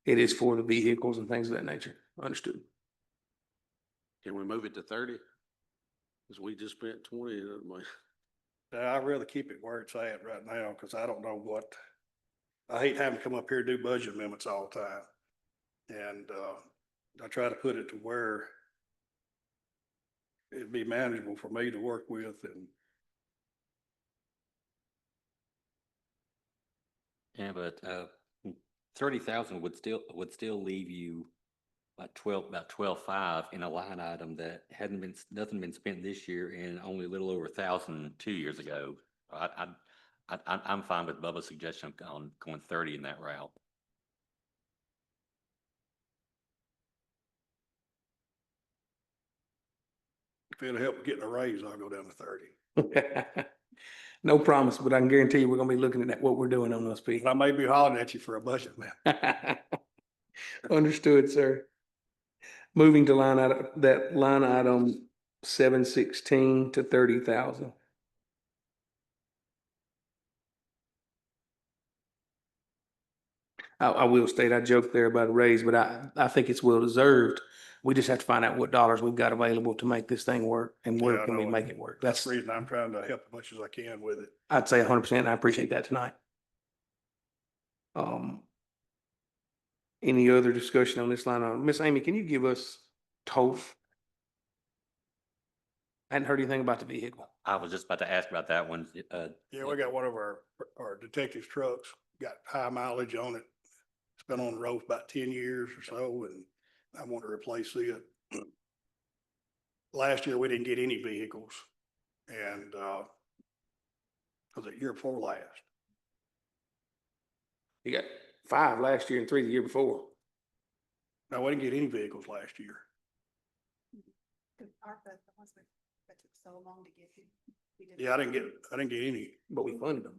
It is for the vehicles and things of that nature. Understood. Can we move it to 30? Cause we just spent 20, I'd rather keep it where it's at right now, cause I don't know what, I hate having to come up here and do budget amendments all the time. And, I try to put it to where it'd be manageable for me to work with and Yeah, but 30,000 would still leave you about 12.5 in a line item that nothing been spent this year and only a little over 1,000 2 years ago. I'm fine with Bubba's suggestion on going 30 in that route. if it'll help getting a raise, I'll go down to 30. No promise, but I can guarantee you we're gonna be looking at what we're doing on those fees. I may be hollering at you for a budget amendment. Understood, sir. Moving to line item 716 to 30,000. I will state, I joked there about a raise, but I think it's well deserved. We just have to find out what dollars we've got available to make this thing work and where Yeah, I can we know. make it work. That's the reason I'm trying to help as much as I can with it. I'd say 100%. And I appreciate that tonight. Any other discussion on this line item? Miss Amy, can you give us total? I hadn't heard anything about the vehicle. I was just about to ask about that one. Yeah, we got one of our detective trucks, got high mileage on it. It's been on the road for about 10 years or so, and I want to replace it. Last year, we didn't get any vehicles, and, was it year before last? You got 5 last year and 3 the year before. No, we didn't get any vehicles last year. The ARPA, the ones that took so long to get. We didn't- Yeah, I didn't get any. But we funded them.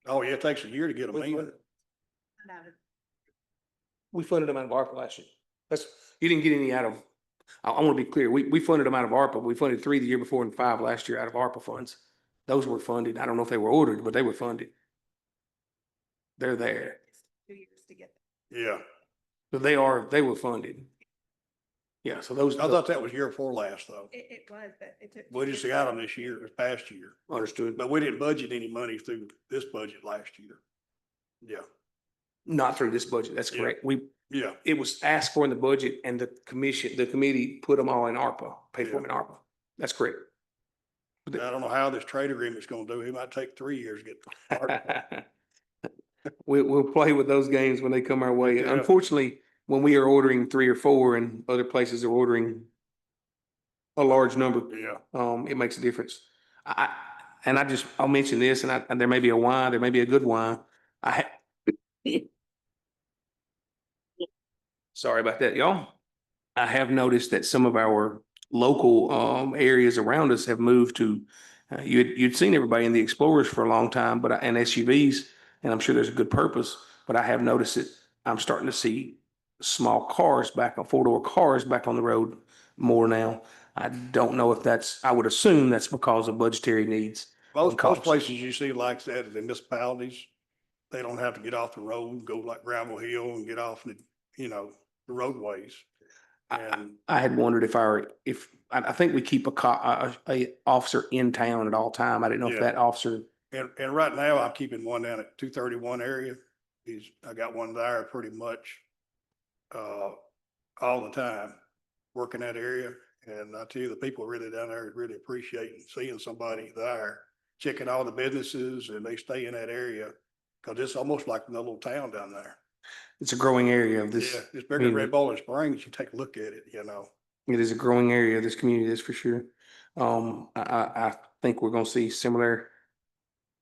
Oh, yeah, it takes a year to get them We in. funded- Not a- We funded them out of ARPA last year. You didn't get any out of, I want to be clear, we funded them out of ARPA. We funded 3 the year before and 5 last year out of ARPA funds. Those were funded. I don't know if they were ordered, but they were funded. They're there. It's 2 years to get. Yeah, So they were funded. Yeah, so those. I thought that was year before last, though. It was, but it took. We just got them this year, this past year, Understood. but we didn't budget any money through this budget last year. Yeah, Not through this budget. That's Yeah. correct. yeah. It was asked for in the budget and the committee put them all in ARPA, paid for them in ARPA. That's correct. I don't know how this trade agreement's gonna do. It might take 3 years to get started. We'll play with those games when they come our way. Yeah. Unfortunately, when we are ordering 3 or 4 and other places are ordering a large number, Yeah, it makes a difference. I'll mention this and there may be a why, there may be a good why. Sorry about that, y'all. I have noticed that some of our local areas around us have moved to, you'd seen everybody in the Explorers for a long time, and SUVs, and I'm sure there's a good purpose, but I have noticed that I'm starting to see small cars back on 4-door cars back on the road more now. I don't know if I would assume that's because of budgetary needs. most costs. places you see like that, the municipalities, they don't have to get off the road, go like gravel hill and get off the roadways. And I had wondered I think we keep a officer in town at all time. I didn't know if Yeah. that officer, And right now, I'm keeping one down at 231 area. I got one there pretty much all the time, working that area. And I tell you, the people really down there really appreciate seeing somebody there, checking all the businesses, and they stay in that area. Cause it's almost like a little town down there. it's a growing area of this. Yeah, it's bigger than Red community. Bowling Springs. You take a look at it, you know. It is a growing area of this community, that's for sure. I think we're gonna see similar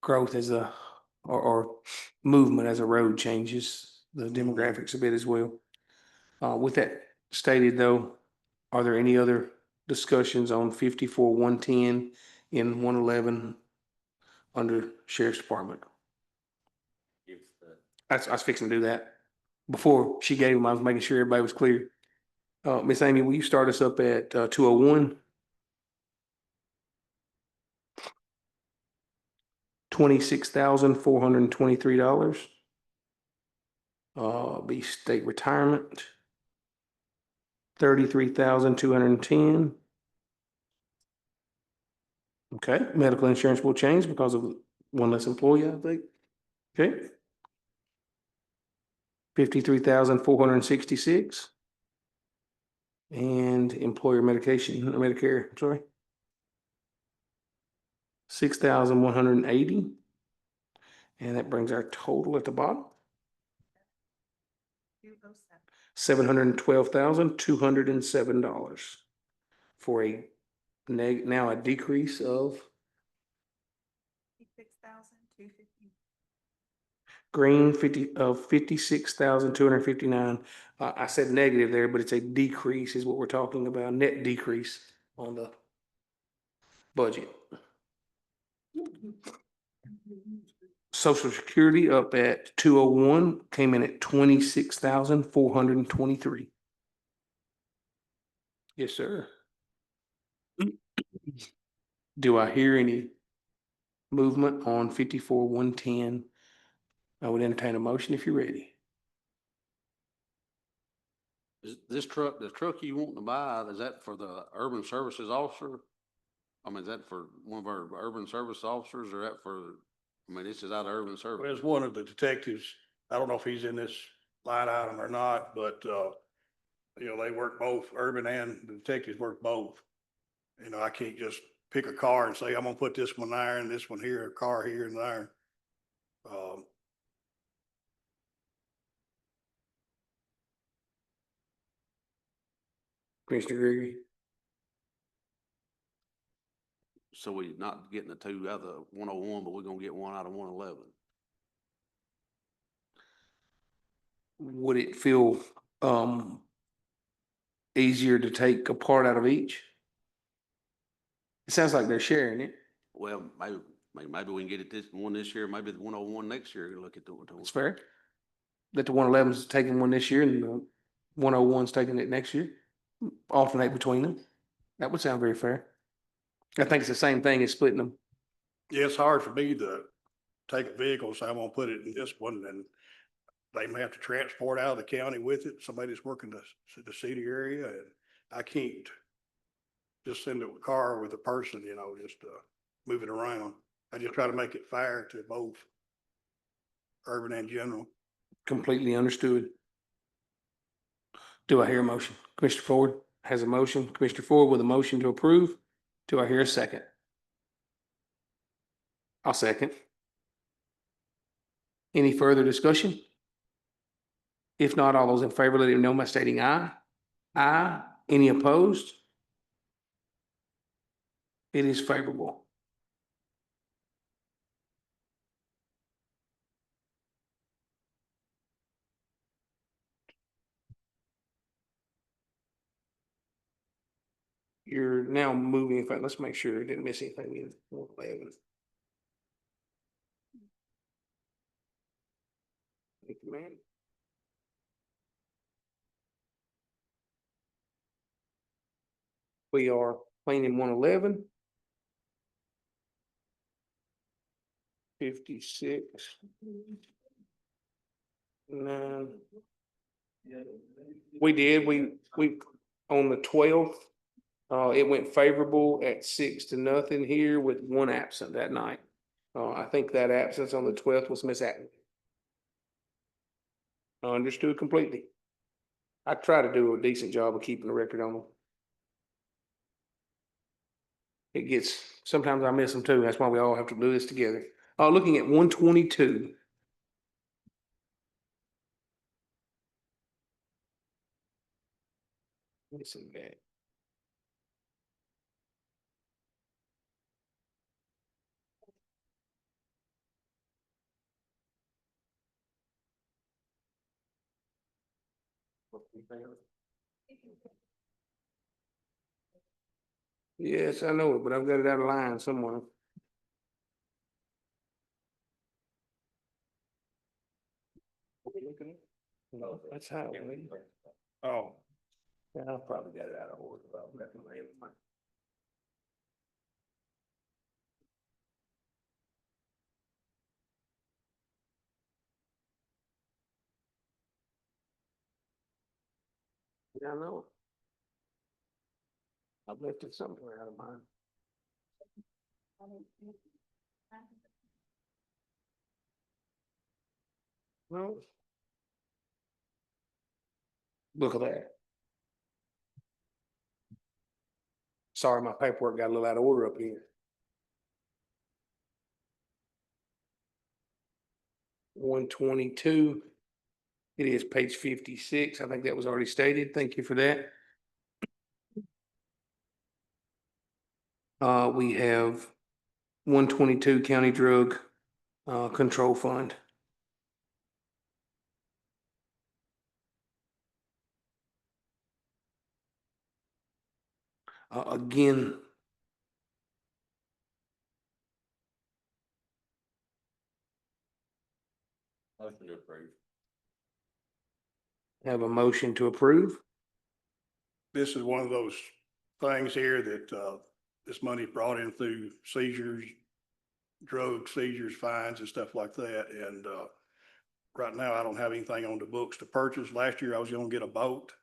growth as or movement as the road changes, the demographics a bit as well. With that stated though, are there any other discussions on 54-110 in 111 under Sheriff's Department? Gives the- I was fixing to do that. Before she gave them, I was making sure everybody was clear. Miss Amy, will you start us up at 201? $26,423. Be state retirement. 33,210. Okay, medical insurance will change because of one less employee, I think. Okay. 53,466. And employer medication, Medicare, sorry. 6,180. And that brings our total at the bottom, 207. $712,207 for a now a decrease of 56,250. green 56,259. I said negative there, but it's a decrease is what we're talking about, net decrease on the budget. Social Security up at 201, came in at 26,423. Yes, sir. Do I hear any movement on 54-110? I would entertain a motion if you're ready. Is this truck, the truck you want to buy, is that for the urban services officer? I mean, is that for one of our urban service officers or that for, I mean, this is out of urban Well, service. it's one of the detectives. I don't know if he's in this line item or not, but, you know, they work both, urban and the detectives work both. You know, I can't just pick a car and say, I'm gonna put this one there and this one here, a car here and there. Commissioner Gregory? So we're not getting the two out of 101, but we're gonna get one out of 111. Would it feel easier to take a part out of each? It sounds like they're sharing it. Well, maybe we can get it this year, maybe the 101 next year, look at the. It's fair. That the 111's taking one this year and the 101's taking it next year. Alternate between them. That would sound very fair. I think it's the same thing as splitting them. Yeah, it's hard for me to take a vehicle, and say I'm gonna put it in this one, and they may have to transport out of the county with it, somebody that's working the city area, and I can't just send a car with a person, you know, just move it around. I just try to make it fair to both urban and general. Completely understood. Do I hear a motion? Commissioner Ford has a motion. Commissioner Ford with a motion to approve. Do I hear a second? I'll second. Any further discussion? If not, all those in favor, let it know by stating aye. Aye. Any opposed? It is favorable. You're now moving, in fact, let's make sure it didn't miss anything in 111. Thank you, man. We are planning 111. 56. 9. We did, we, on the 12th, it went favorable at 6-0 here with one absent that night. I think that absence on the 12th was Miss Atten. Understood completely. I try to do a decent job of keeping the record on them. It gets, sometimes I miss them too. That's why we all have to do this together. Looking at 122. Missing that. Yes, I know it, but I've got it out of line somewhere. No, that's how. Oh, Yeah, I probably got it out of order. I've got my name in my- Yeah, I know it. I've left it somewhere out of mine. No. Look at that. Sorry, my paperwork got a little out of order up here. 122. It is page 56. I think that was already stated. Thank you for that. We have 122 County Drug Control Fund. Again, Motion to approve. have a motion to approve. this is one of those things here that, this money brought in through seizures, drug seizures, fines and stuff like that. And, right now I don't have anything on the books to purchase. Last year I was gonna get a boat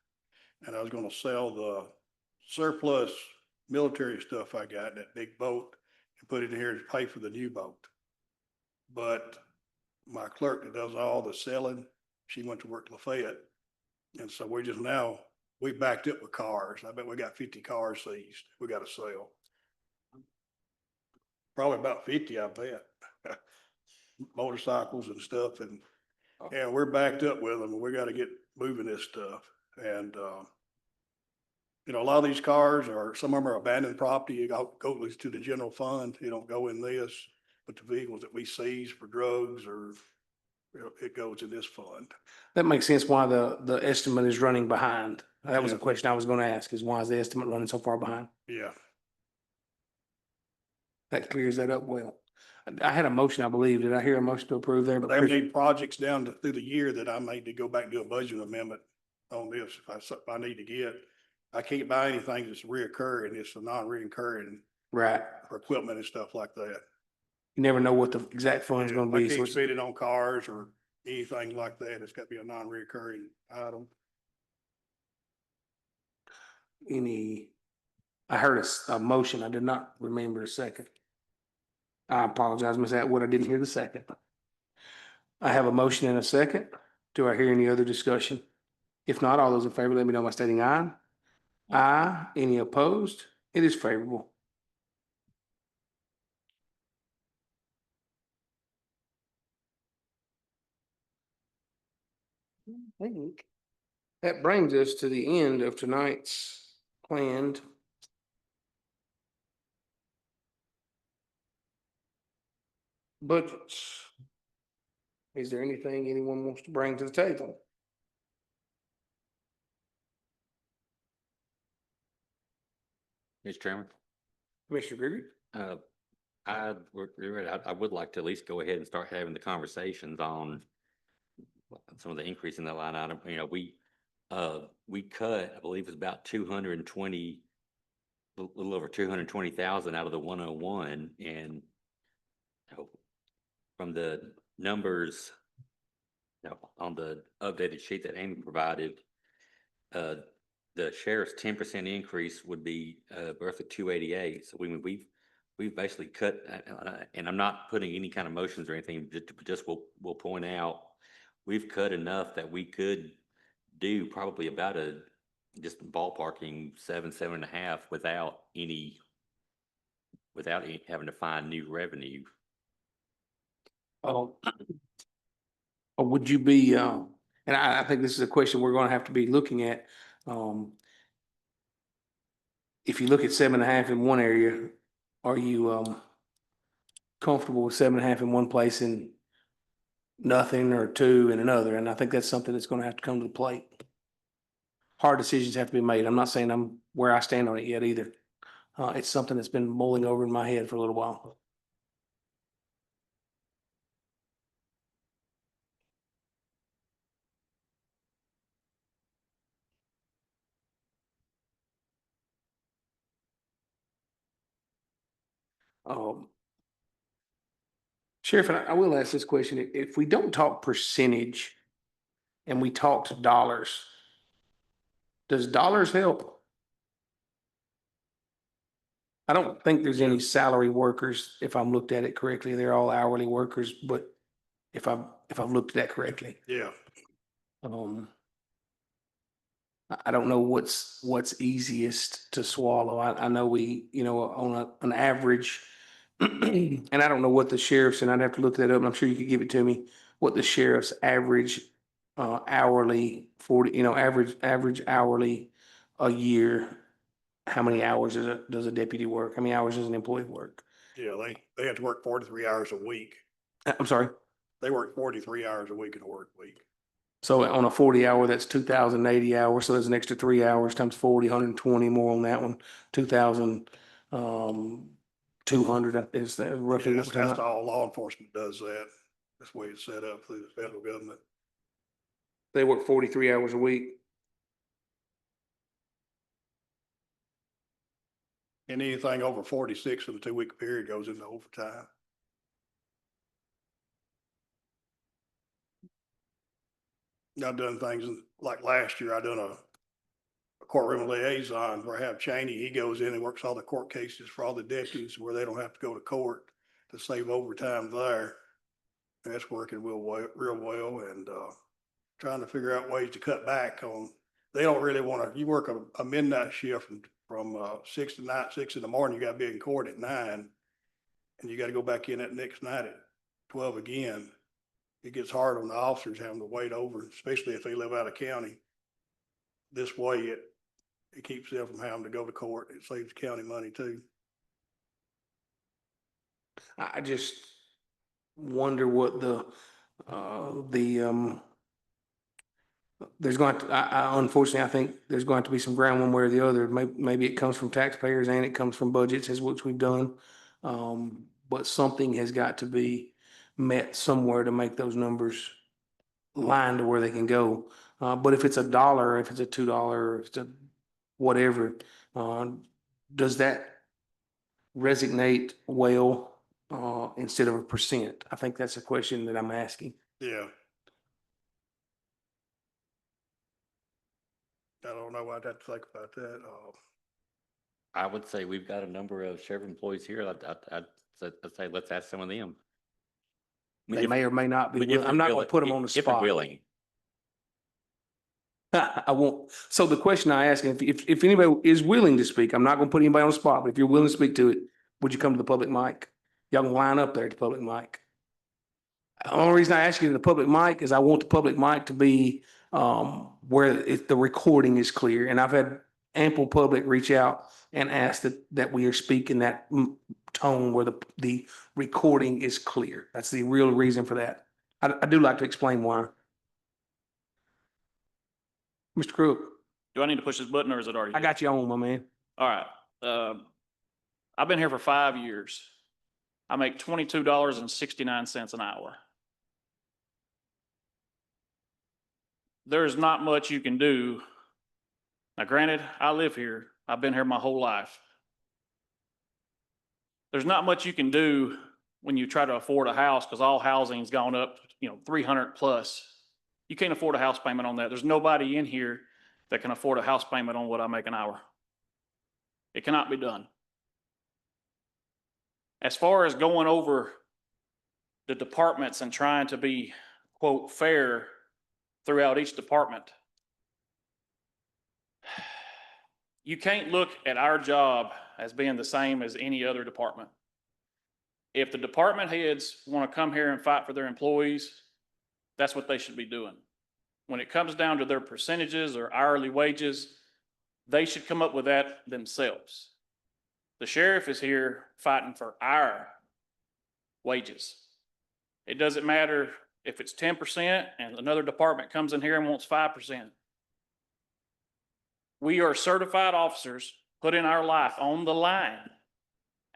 and I was gonna sell the surplus military stuff I got, that big boat, and put it in here to pay for the new boat. But my clerk that does all the selling, she went to work Lafayette. And so we just now, we backed up with cars. I bet we got 50 cars seized. We got to sell. Probably about 50, I bet. Motorcycles and stuff, and we're backed up with them. We got to get moving this stuff. And, you know, a lot of these cars are, some of them are abandoned property. You go to the general fund, you don't go in this, but the vehicles that we seize for drugs or, you know, it goes in this fund. That makes sense why the estimate is running behind. That was a Yeah. question I was gonna ask, is why is the estimate running so far behind? Yeah. That clears that up well. I had a motion, I believe. Did I hear a motion to approve there? But there may be projects down through the year that I may need to go back and do a budget amendment on this, if I need to get. I can't buy anything that's reoccurring, it's a non-reoccurring Right. for equipment and stuff like that. You never know what the exact fund's gonna I be. So can't it's spend it on cars or anything like that, it's got to be a non-reoccurring item. I heard a motion. I did not remember a second. I apologize, Ms. Atwood. I didn't hear the second. I have a motion and a second. Do I hear any other discussion? If not, all those in favor, let me know by stating aye. Aye. Any opposed? It is favorable. I think that brings us to the end of tonight's planned budgets. Is there anything anyone wants to bring to the table? Mr. Chairman, Commissioner Gregory? I would like to at least go ahead and start having the conversations on some of the increase in that line item. You know, we cut, I believe it's about 220, a little over 220,000 out of the 101. And you know, from the numbers, you know, on the updated sheet that Amy provided, the sheriff's 10% increase would be worth of 288. So we've basically cut, and I'm not putting any kind of motions or anything, just we'll point out, we've cut enough that we could do probably about just ballparking 7.5 without having to find new revenue. Oh, or would you be, and I think this is a question we're gonna have to be looking at. if you look at 7.5 in one area, are you, comfortable with 7.5 in one place and nothing or 2 in another? And I think that's something that's gonna have to come to the plate. Hard decisions have to be made. I'm not saying I'm where I stand on it yet either. It's something that's been mulling over in my head for a little while. Um, Sheriff, and I will ask this question. If we don't talk percentage and we talked dollars, does dollars help? I don't think there's any salary workers, if I'm looked at it correctly. They're all hourly workers, but if I've looked at that correctly. Yeah, Um, I don't know what's easiest to swallow. I know we, on an average, and I don't know what the sheriff's, and I'd have to look that up, and I'm sure you could give it to me, what the sheriff's average hourly average hourly a year, how many hours does a deputy work? How many hours does an employee work? yeah, they have to work 43 hours a week. I'm sorry. They work 43 hours a week in a work week. So on a 40 hour, that's 2,080 hours. So there's an extra 3 hours times 40, 120 more on that one. 2,200 is that roughly Yeah, what we're talking that's about. all law enforcement does that. That's the way it's set up through the federal government. They work 43 hours a week. And anything over 46 in the 2 week period goes into overtime. I've done things like last year, I done a courtroom liaison where I have Cheney, he goes in and works all the court cases for all the deputies where they don't have to go to court to save overtime there. And that's working real well and, trying to figure out ways to cut back on, they don't really want to, you work a midnight shift from 6 to 9, 6 in the morning, you got to be in court at 9. And you got to go back in that next night at 12 again. It gets hard on the officers having to wait over, especially if they live out of county. This way, it keeps them from having to go to court. It saves the county money too. I just wonder what there's going to, unfortunately, I think there's going to be some ground one way or the other. Maybe it comes from taxpayers and it comes from budgets, as which we've done. But something has got to be met somewhere to make those numbers line to where they can go. But if it's $1, if it's a $2, if it's a whatever, does that resonate well, instead of a percent? I think that's a question that I'm asking. Yeah. I don't know. I'd have to think about that. I would say we've got a number of sheriff employees here. I'd say let's ask some of them. I mean, They if- may or may not I be. mean, if I'm they're not gonna willing- put them on the If they're spot. willing. I won't. So the question I ask, if anybody is willing to speak, I'm not gonna put anybody on the spot, but if you're willing to speak to it, would you come to the public mic? Y'all can line up there at the public mic. The only reason I ask you to the public mic is I want the public mic to be, where the recording is clear. And I've had ample public reach out and ask that we are speaking that tone where the recording is clear. That's the real reason for that. I do like to explain why. Mr. Crook, Do I need to push this button or is it already? I got you on, my man. All right. I've been here for 5 years. I make $22.69 an hour. There's not much you can do. Now granted, I live here. I've been here my whole life. There's not much you can do when you try to afford a house because all housing's gone up, 300 plus. You can't afford a house payment on that. There's nobody in here that can afford a house payment on what I make an hour. It cannot be done. As far as going over the departments and trying to be, quote, fair throughout each department, you can't look at our job as being the same as any other department. If the department heads want to come here and fight for their employees, that's what they should be doing. When it comes down to their percentages or hourly wages, They should come up with that themselves. The sheriff is here fighting for our wages. It doesn't matter if it's 10% and another department comes in here and wants 5%. We are certified officers putting our life on the line,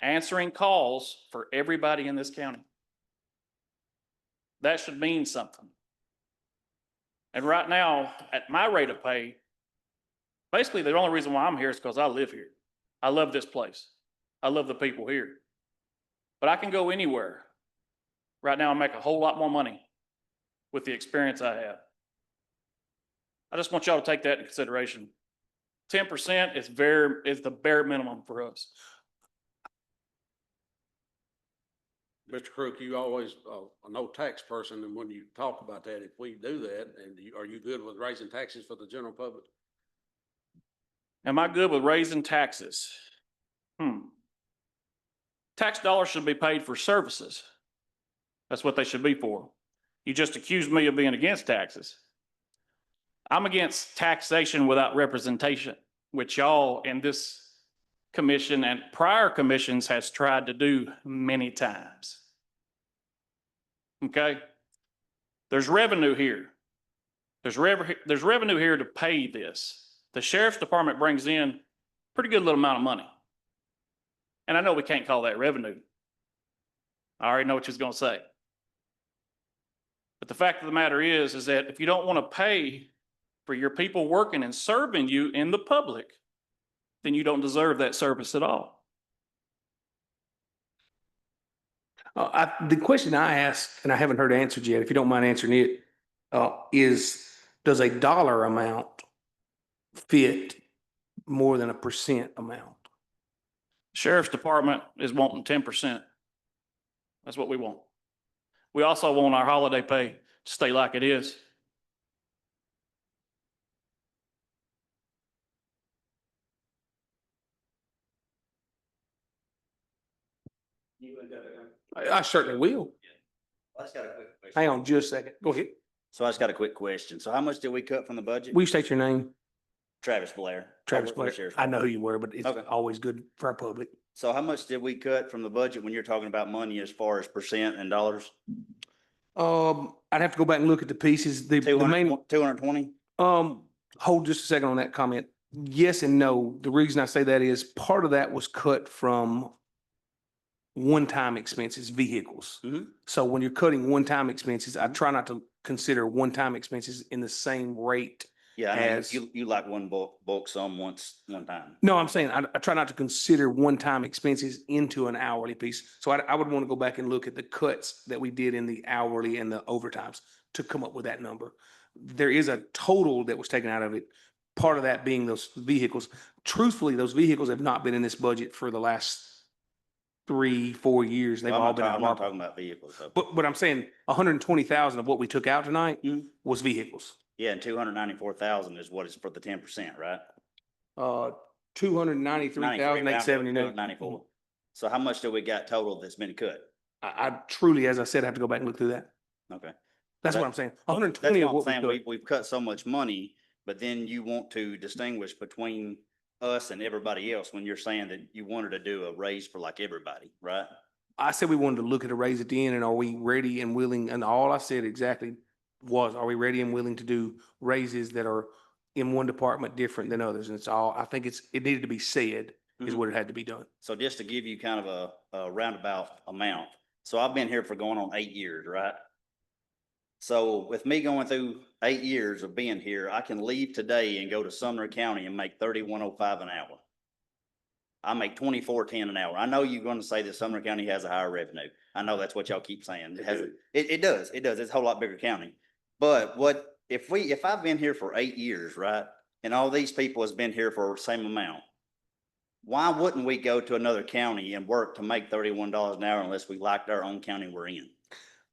answering calls for everybody in this county. That should mean something. And right now, at my rate of pay, basically the only reason why I'm here is because I live here. I love this place. I love the people here. But I can go anywhere. Right now, I make a whole lot more money with the experience I have. I just want y'all to take that into consideration. 10% is the bare minimum for us. Mr. Crook, you always, a no tax person, and when you talk about that, if we do that, and are you good with raising taxes for the general public? Am I good with raising taxes? Tax dollars should be paid for services. That's what they should be for. You just accused me of being against taxes. I'm against taxation without representation, which y'all in this commission and prior commissions has tried to do many times. Okay? There's revenue here. There's revenue here to pay this. The sheriff's department brings in a pretty good little amount of money. And I know we can't call that revenue. I already know what you're going to say. But the fact of the matter is that if you don't want to pay for your people working and serving you in the public, then you don't deserve that service at all. The question I asked, and I haven't heard answered yet, if you don't mind answering it, is does a dollar amount fit more than a percent amount? Sheriff's Department is wanting 10%. That's what we want. We also want our holiday pay to stay like it is. I certainly will. I just got a quick question. Hang on just a second. Go ahead. So I just got a quick question. So how much did we cut from the budget? Will you state your name? Travis Blair. Travis I work for the Blair. Sheriff's I know who Department. you were, but it's Okay. always good for our public. So how much did we cut from the budget when you're talking about money as far as percent and dollars? I'd have to go back and look at the pieces. The main, 220? hold just a second on that comment. Yes and no. The reason I say that is part of that was cut from one-time expenses, vehicles. Mhm. So when you're cutting one-time expenses, I try not to consider one-time expenses in the same rate. Yeah, I know As- you like one bulk sum one time. No, I'm saying I try not to consider one-time expenses into an hourly piece. So I would want to go back and look at the cuts that we did in the hourly and the overtimes to come up with that number. There is a total that was taken out of it. Part of that being those vehicles. Truthfully, those vehicles have not been in this budget for the last 3-4 years. They've I'm all not been. talking- in I'm not ARPA. talking about vehicles. though. But I'm saying 120,000 of what we took out tonight Mhm. was vehicles. Yeah, and 294,000 is what is for the 10%, right? 293,879. 94. So how much do we got total that's been cut? I truly, as I said, have to go back and look through that. Okay. That's That- what I'm saying. That's 120 of what I'm what we saying. took. We've cut so much money, but then you want to distinguish between us and everybody else when you're saying that you wanted to do a raise for like everybody, right? I said we wanted to look at a raise at the end and are we ready and willing? And all I said exactly was, are we ready and willing to do raises that are in one department different than others? And it's all, I think it needed to be said is Mhm. what it had to be done. So just to give you kind of a roundabout amount. So I've been here for going on 8 years, right? So with me going through 8 years of being here, I can leave today and go to Sumner County and make 31.05 an hour. I make 24.10 an hour. I know you're going to say that Sumner County has a higher revenue. I know that's what y'all keep saying. It does. It's a whole lot bigger county. But if I've been here for 8 years, right? And all these people has been here for the same amount. Why wouldn't we go to another county and work to make $31 an hour unless we liked our own county we're in?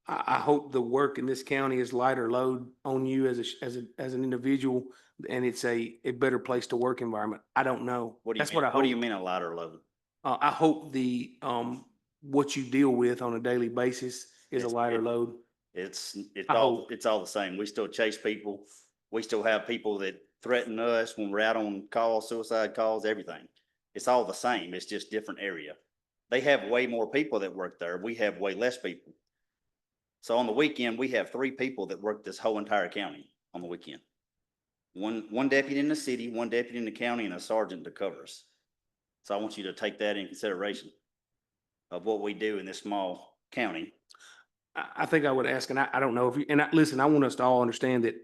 I hope the work in this county is lighter load on you as an individual and it's a better place to work environment. I don't know. What do you That's mean? what I What hope. do you mean a lighter load? I hope what you deal with on a daily basis is a lighter load. It's I hope. all the same. We still chase people. We still have people that threaten us when we're out on calls, suicide calls, everything. It's all the same. It's just different area. They have way more people that work there. We have way less people. So on the weekend, we have 3 people that work this whole entire county on the weekend. One deputy in the city, 1 deputy in the county, and a sergeant to cover us. So I want you to take that in consideration of what we do in this small county. I think I would ask, and I don't know if you, and listen, I want us to all understand that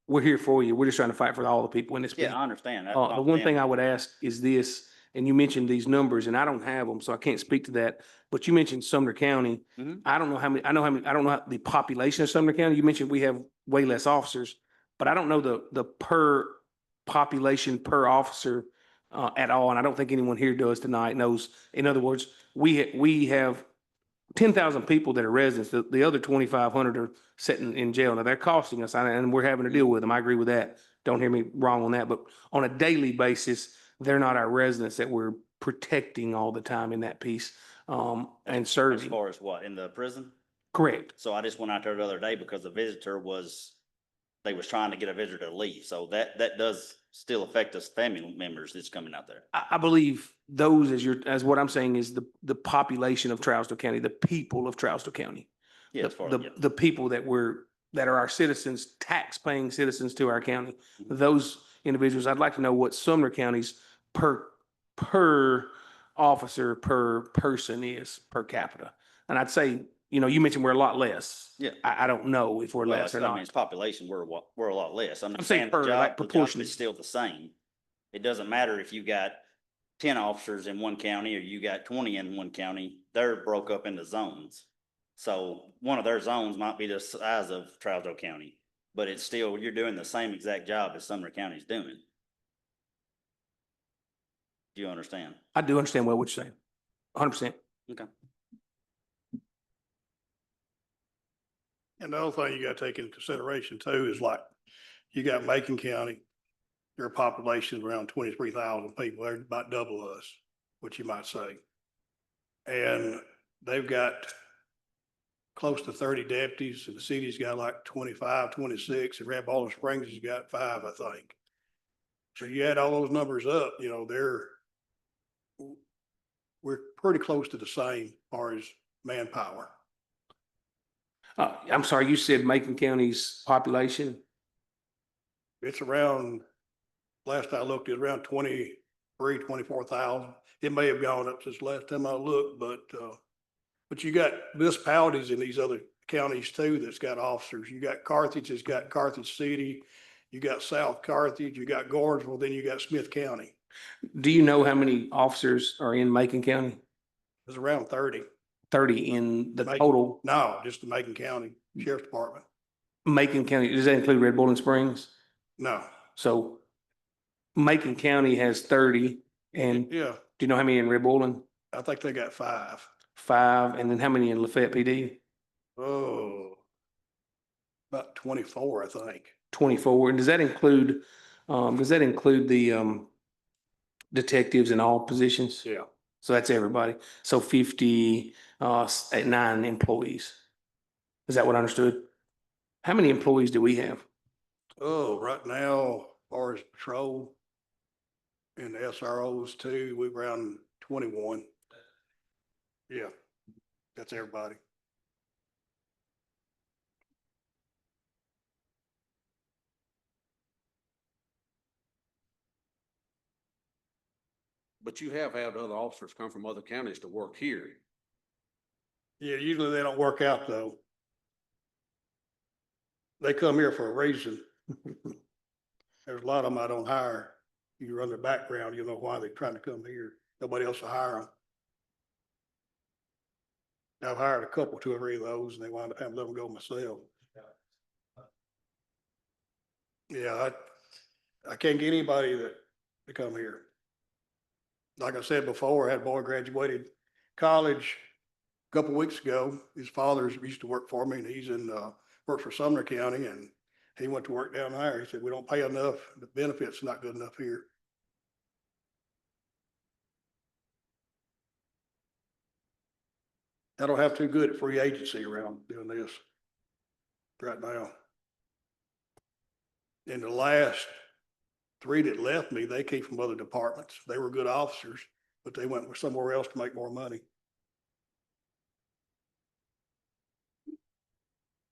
we're here for you. We're just trying to fight for all the people in this. Yeah, I understand. That's The what I'm one thing saying. I would ask is this, and you mentioned these numbers, and I don't have them, so I can't speak to that. But you mentioned Sumner County. Mhm. I don't know how many, I don't know the population of Sumner County. You mentioned we have way less officers, but I don't know the per population per officer at all. And I don't think anyone here does tonight knows. In other words, we have 10,000 people that are residents. The other 2,500 are sitting in jail. Now they're costing us and we're having to deal with them. I agree with that. Don't hear me wrong on that, but on a daily basis, they're not our residents that we're protecting all the time in that piece, and As serving. far as what, in the prison? Correct. So I just went out there the other day because the visitor they was trying to get a visitor to leave. So that does still affect us family members that's coming out there. I believe those as what I'm saying is the population of Trousdale County, the people of Trousdale County. Yeah, as far as, yeah. The people that are our citizens, tax-paying citizens to our county. Mhm. Those individuals, I'd like to know what Sumner County's per officer, per person is per capita. And I'd say, you mentioned we're a lot less. Yeah. I don't know if we're Well, less or I mean, not. it's population, we're a lot less. I'm I'm just saying saying per, like, the job proportionally. is still the same. It doesn't matter if you got 10 officers in one county or you got 20 in one county, they're broke up into zones. So one of their zones might be the size of Trousdale County, but it's still, you're doing the same exact job as Sumner County's doing. Do you understand? I do understand what you're saying. 100%. Okay. And the other thing you gotta take into consideration too is like, you got Macon County, their population is around 23,000 people. They're about double us, what you might say. And they've got close to 30 deputies, and the city's got like 25, 26, and Red Ball Springs has got 5, I think. So you add all those numbers up, we're pretty close to the same as far as manpower. I'm sorry, you said Macon County's population? It's around, last I looked, it's around 24,000. It may have gone up since last time I looked, but you got municipalities in these other counties too that's got officers. You got Carthage, that's got Carthage City. You got South Carthage, you got Gordonsville, then you got Smith County. Do you know how many officers are in Macon County? It's around 30. 30 in the Macon- total No, just the Macon County Sheriff's Department. Macon County. Does that include Red Bull Springs? No, So Macon County has 30, and do yeah, you know how many in Red Bull? I think they got 5. 5, and then how many in Lafayette PD? Oh, about 24, I think. 24. And does that include the detectives in all positions? Yeah. So that's everybody. So 50, 9 employees. Is that what I understood? How many employees do we have? Oh, right now, as far as patrol and the SROs too, we're around 21. Yeah, that's everybody. But you have had other officers come from other counties to work here. Yeah, usually they don't work out though. They come here for a reason. There's a lot of them I don't hire. You run their background, you know why they're trying to come here. Nobody else will hire them. I've hired a couple, 2 or 3 of those, and they wind up having to let them go myself. Yeah, I can't get anybody to come here. Like I said before, I had a boy graduated college a couple weeks ago. His father used to work for me, and he's works for Sumner County, and he went to work down there. He said, we don't pay enough. The benefits are not good enough here. I don't have too good at free agency around doing this right now. In the last three that left me, they came from other departments. They were good officers, but they went somewhere else to make more money.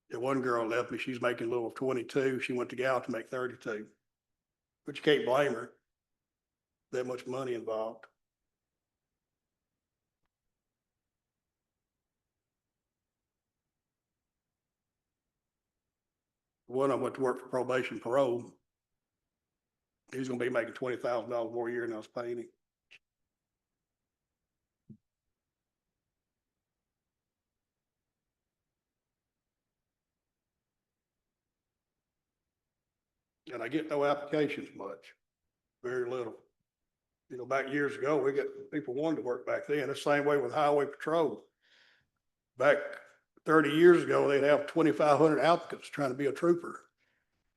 The one girl left me, she's making a little 22. She went to Gal to make 32. But you can't blame her. That much money involved. One of them went to work for probation parole. He's gonna be making $20,000 more a year than I was paying him. And I get no applications much, very little. You know, back years ago, we got people wanted to work back then. The same way with highway patrol. Back 30 years ago, they'd have 2,500 applicants trying to be a trooper.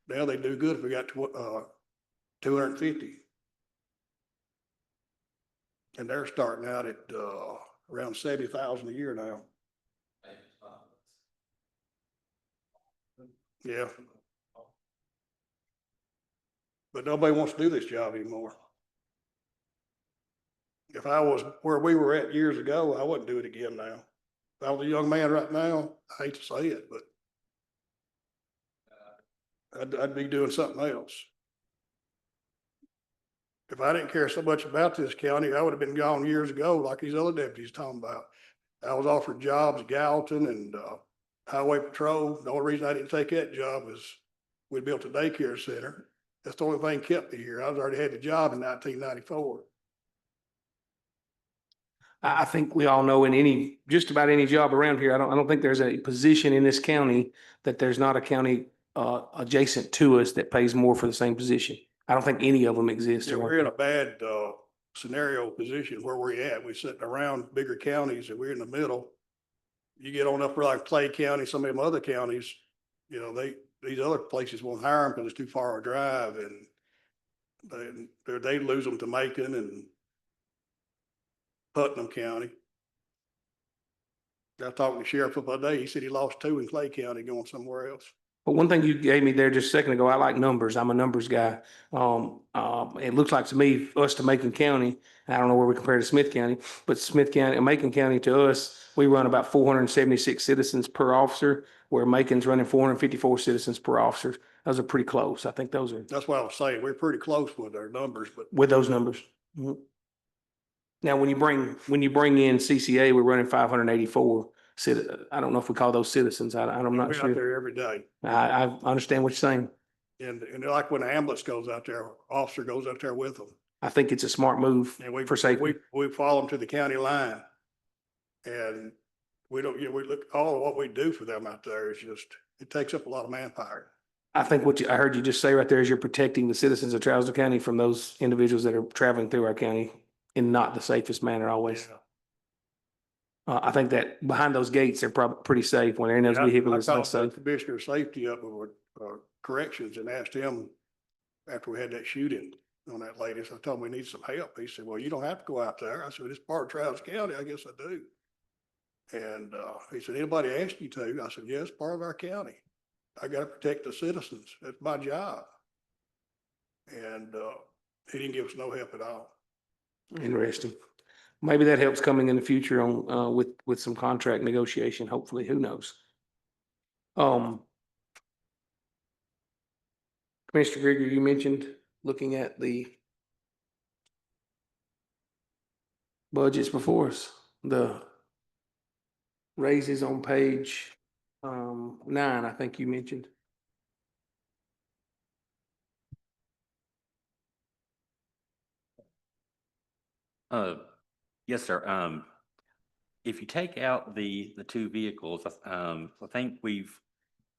Now they do good if we got 250. And they're starting out at around 70,000 a year now. Yeah. But nobody wants to do this job anymore. If I was where we were at years ago, I wouldn't do it again now. If I was a young man right now, I hate to say it, but I'd be doing something else. If I didn't care so much about this county, I would have been gone years ago, like these other deputies talking about. I was offered jobs at Gallatin and Highway Patrol. The only reason I didn't take that job was we built a daycare center. That's the only thing kept me here. I was already had the job in 1994. I think we all know in just about any job around here, I don't think there's a position in this county that there's not a county adjacent to us that pays more for the same position. I don't think any of them exist. Yeah, we're in a bad scenario position where we're at. We're sitting around bigger counties and we're in the middle. You get on up for like Clay County, some of them other counties, you know, these other places won't hire them because it's too far a drive, and they lose them to Macon and Putnam County. I talked to the sheriff the other day. He said he lost 2 in Clay County going somewhere else. But one thing you gave me there just a second ago, I like numbers. I'm a numbers guy. It looks like to me, us to Macon County, I don't know where we compare to Smith County, but Smith County and Macon County to us, we run about 476 citizens per officer, where Macon's running 454 citizens per officer. Those are pretty close. I think those are That's what I was saying. We're pretty close with our numbers, but with those numbers. Mhm. Now, when you bring in CCA, we're running 584. I don't know if we call those citizens. I'm not we're out sure. there every day. I understand what you're saying. And like when the ambulance goes out there, officer goes out there with them. I think it's a smart move And we, for safety. we follow them to the county line. And we don't, we look, all of what we do for them out there is just, it takes up a lot of manpower. I think I heard you just say right there is you're protecting the citizens of Trousdale County from those individuals that are traveling through our county in not the safest manner always. Yeah. I think that behind those gates, they're probably pretty safe. When they're in those vehicles, it's I not called the safe. Commissioner of Safety up with corrections and asked him after we had that shooting on that lady. So I told him we need some help. He said, well, you don't have to go out there. I said, it's part of Travis County. I guess I do. And he said, anybody asked you to? I said, yes, part of our county. I got to protect the citizens. That's my job. And he didn't give us no help at all. Interesting. Maybe that helps coming in the future on with some contract negotiation. Hopefully, who knows? Commissioner Grigger, you mentioned looking at the budgets before us, the raises on page 9, I think you mentioned. Yes, sir. If you take out the 2 vehicles, I think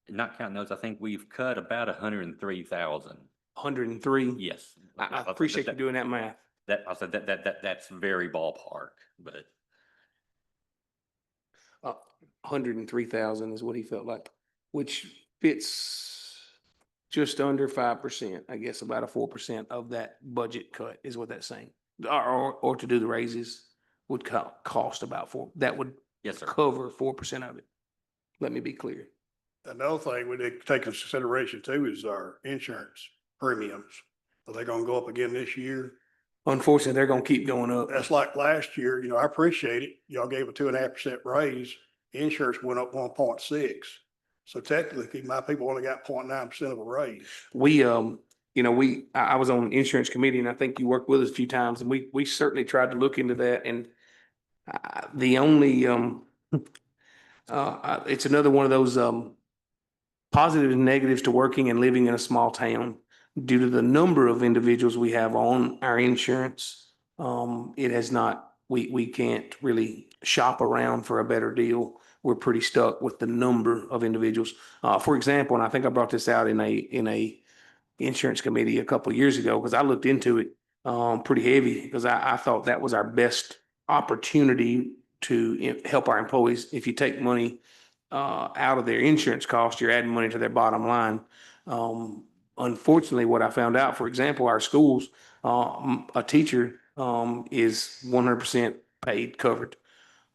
not counting those, I think we've cut about 103,000. 103. Yes. I appreciate you doing that math. I said that's very ballpark, but 103,000 is what he felt like, which fits just under 5%. I guess about a 4% of that budget cut is what that's saying. Or to do the raises would cost about 4. That would yes, sir. cover 4% of it. Let me be clear. Another thing we need to take into consideration too is our insurance premiums. Are they gonna go up again this year? Unfortunately, they're gonna keep going up. That's like last year, I appreciate it. Y'all gave a 2.5% raise. Insurance went up 1.6. So technically, my people only got 0.9% of a raise. We, I was on insurance committee and I think you worked with us a few times and we certainly tried to look into that and the only, it's another one of those, positives and negatives to working and living in a small town. Due to the number of individuals we have on our insurance, it has not, we can't really shop around for a better deal. We're pretty stuck with the number of individuals. For example, and I think I brought this out in a insurance committee a couple of years ago, because I looked into it pretty heavy, because I thought that was our best opportunity to help our employees. If you take money out of their insurance cost, you're adding money to their bottom line. Unfortunately, what I found out, for example, our schools, a teacher is 100% paid, covered.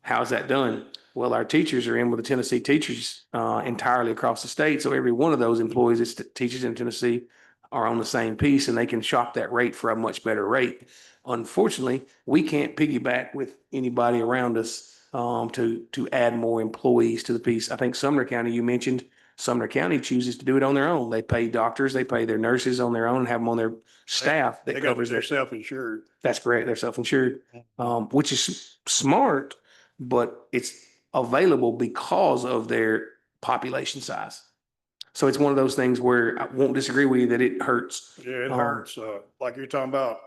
How's that done? Well, our teachers are in with the Tennessee teachers entirely across the state. So every one of those employees that teaches in Tennessee are on the same piece and they can shop that rate for a much better rate. Unfortunately, we can't piggyback with anybody around us to add more employees to the piece. I think Sumner County, you mentioned, Sumner County chooses to do it on their own. They pay doctors, they pay their nurses on their own, and have them on their staff that They got, covers they're their. self-insured. That's correct. They're self-insured, which is smart, but it's available because of their population size. So it's one of those things where I won't disagree with you that it hurts. Yeah, it hurts. Like you're talking about,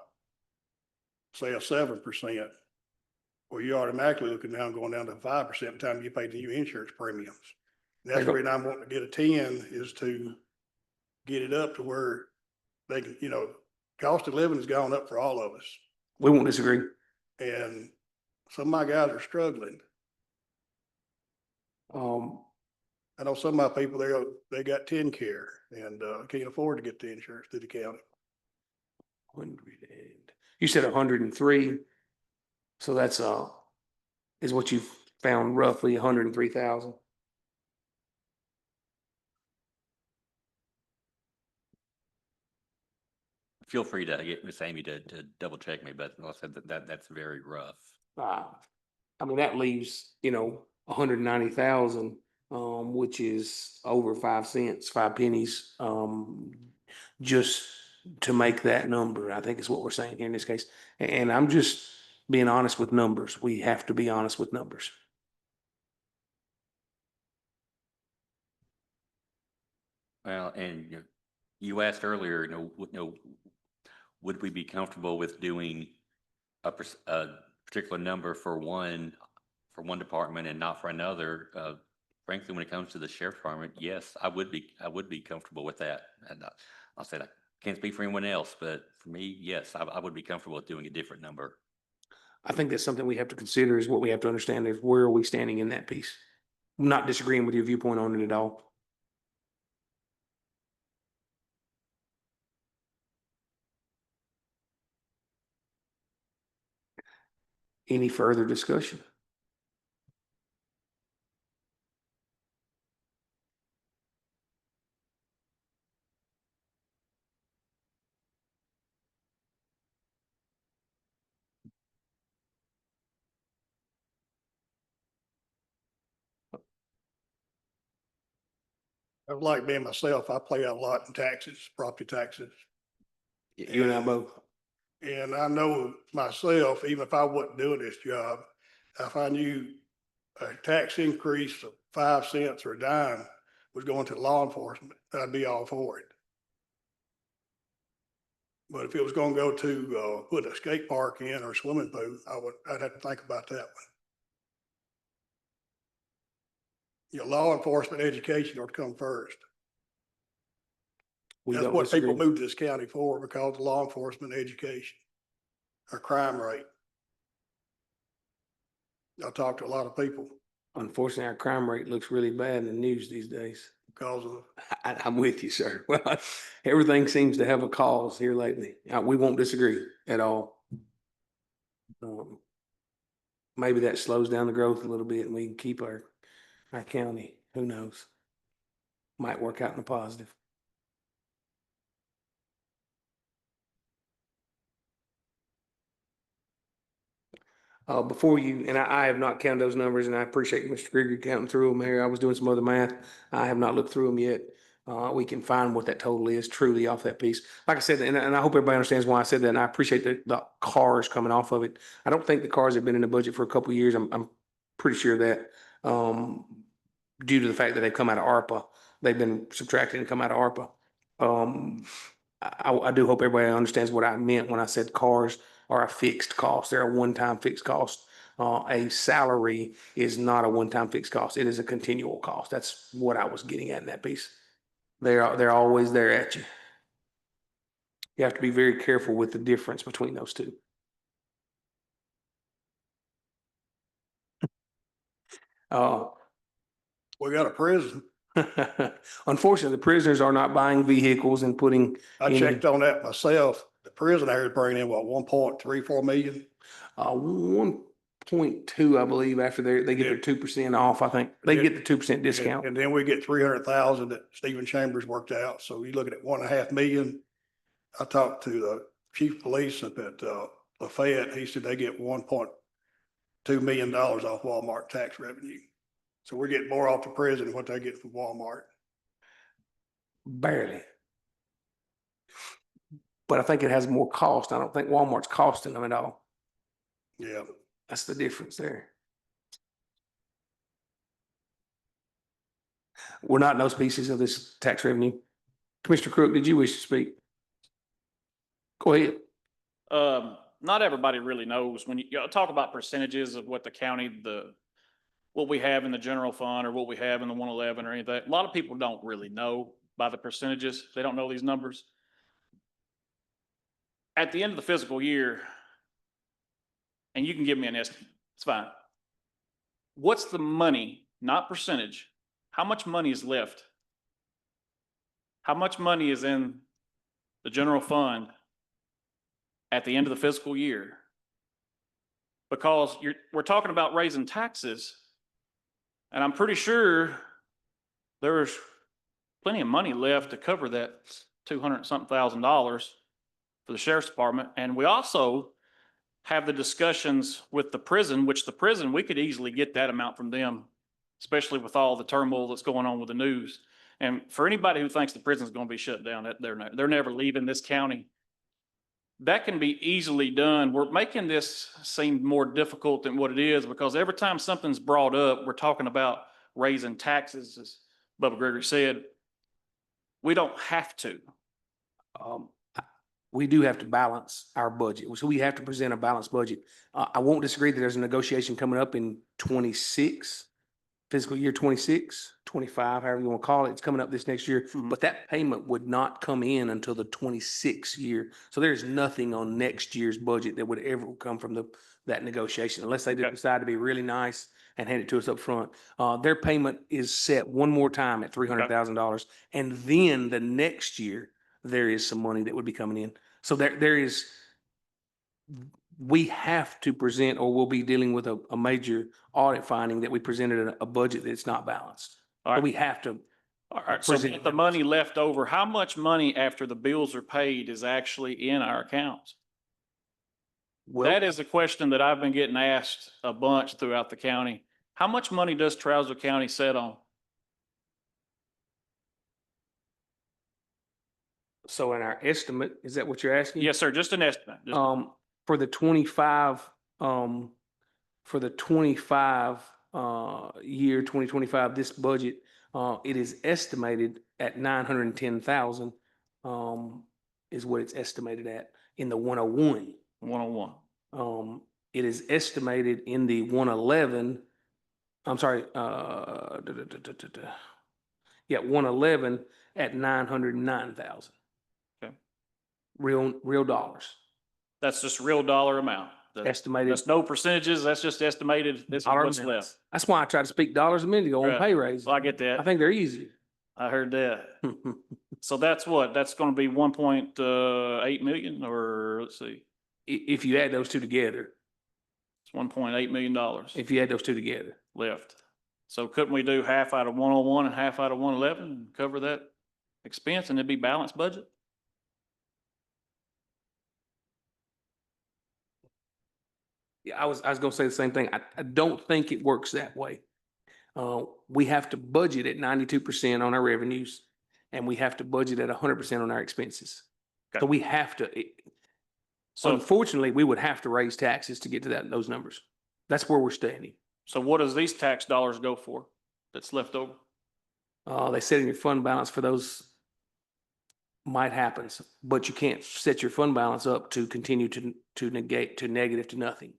say a 7%. Well, you automatically looking down, going down to 5% by the time you pay the new insurance premiums. That's the reason I'm wanting to get a 10 is to get it up to where they can, cost of living has gone up for all of us. We won't disagree. And some of my guys are struggling. I know some of my people, they got 10 care and can't afford to get the insurance through the county. 100 you said 103. So that's is what you found, roughly 103,000. Feel free to get Miss Amy to double check me, but like I said, that's very rough. I mean, that leaves, 190,000, which is over 5 cents, 5 pennies, just to make that number, I think is what we're saying here in this case. And I'm just being honest with numbers. We have to be honest with numbers. Well, and you asked earlier, would we be comfortable with doing a particular number for one department and not for another? Frankly, when it comes to the sheriff's department, yes, I would be comfortable with that. And I'll say I can't speak for anyone else, but for me, yes, I would be comfortable with doing a different number. I think that's something we have to consider, is what we have to understand is where are we standing in that piece? I'm not disagreeing with your viewpoint on it at all. Any further discussion? I like being myself. I play out a lot in taxes, property taxes. You and I both. And I know myself, even if I wasn't doing this job, if I knew a tax increase of 5 cents or a dime was going to law enforcement, I'd be all for it. But if it was going to go to put a skate park in or a swimming pool, I'd have to think about that one. Law enforcement education ought to come first. We That's don't what people disagree. move to this county for, because of law enforcement education or crime rate. I talk to a lot of people Unfortunately, our crime rate looks really bad in the news these days. because of, I'm with you, sir. Well, everything seems to have a cause here lately. We won't disagree at all. Maybe that slows down the growth a little bit and we can keep our county. Who knows? Might work out in a positive. before you, and I have not counted those numbers, and I appreciate Mr. Gregory counting through them here. I was doing some other math. I have not looked through them yet. We can find what that total is truly off that piece. Like I said, and I hope everybody understands why I said that, and I appreciate the cars coming off of it. I don't think the cars have been in the budget for a couple of years. I'm pretty sure of that, due to the fact that they've come out of ARPA. They've been subtracted and come out of ARPA. I do hope everybody understands what I meant when I said cars are a fixed cost. They're a one-time fixed cost. A salary is not a one-time fixed cost. It is a continual cost. That's what I was getting at in that piece. They're always there at you. You have to be very careful with the difference between those two. We got a prison. Unfortunately, the prisoners are not buying vehicles and putting. I checked on that myself. The prison area is bringing in what, 1.34 million? 1.2, I believe, after they get their 2% off. I think they get the 2% discount. And then we get 300,000 that Stephen Chambers worked out. So you're looking at 1.5 million. I talked to the chief of police up at Lafayette. He said they get $1.2 million off Walmart tax revenue. So we're getting more off the prison than what they get from Walmart. Barely. But I think it has more cost. I don't think Walmart's costing them at all. Yeah. That's the difference there. We're not in those pieces of this tax revenue. Commissioner Crook, did you wish to speak? Go ahead. Not everybody really knows when you talk about percentages of what the county, what we have in the general fund or what we have in the 111 or anything. A lot of people don't really know by the percentages. They don't know these numbers. At the end of the fiscal year, and you can give me an estimate, it's fine. What's the money, not percentage? How much money is left? How much money is in the general fund at the end of the fiscal year? Because we're talking about raising taxes, and I'm pretty sure there's plenty of money left to cover that $200-something thousand for the sheriff's department. And we also have the discussions with the prison, which the prison, we could easily get that amount from them, especially with all the turmoil that's going on with the news. And for anybody who thinks the prison's going to be shut down, they're never leaving this county. That can be easily done. We're making this seem more difficult than what it is because every time something's brought up, we're talking about raising taxes, as Bubba Gregory said. We don't have to. We do have to balance our budget. So we have to present a balanced budget. I won't disagree that there's a negotiation coming up in 26, fiscal year 26, 25, however you want to call it. It's coming up this next year, but that payment would not come in until the 26 year. So there's nothing on next year's budget that would ever come from that negotiation unless they decide to be really nice and hand it to us up front. Their payment is set one more time at $300,000. And then the next year, there is some money that would be coming in. So we have to present, or we'll be dealing with a major audit finding that we presented a budget that's not balanced. All right. So we have to. All right. So with the money left over, how much money after the bills are paid is actually in our accounts? Well, that is a question that I've been getting asked a bunch throughout the county. How much money does Trouser County sit on? so in our estimate, is that what you're asking? Yes, sir. Just an estimate. For the 25, year 2025, this budget, it is estimated at 910,000, is what it's estimated at in the 101. 101. It is estimated in the 111, I'm sorry, 111 at 909,000. Okay. Real dollars. That's just real dollar amount. Estimated. That's no percentages. That's just estimated. This is what's left. That's why I tried to speak dollars a minute ago on Right. pay raises. Well, I get that. I think they're easy. I heard that. So that's what? That's going to be 1.8 million, or let's see. If you add those two together. It's $1.8 million If you add those two together. left. So couldn't we do half out of 101 and half out of 111 and cover that expense and it'd be balanced budget? Yeah, I was gonna say the same thing. I don't think it works that way. We have to budget at 92% on our revenues and we have to budget at 100% on our expenses. So Okay. we have to, So, unfortunately, we would have to raise taxes to get to those numbers. That's where we're standing. so what does these tax dollars go for that's left over? They set in your fund balance for those might happens, but you can't set your fund balance up to continue to negate, to negative to nothing.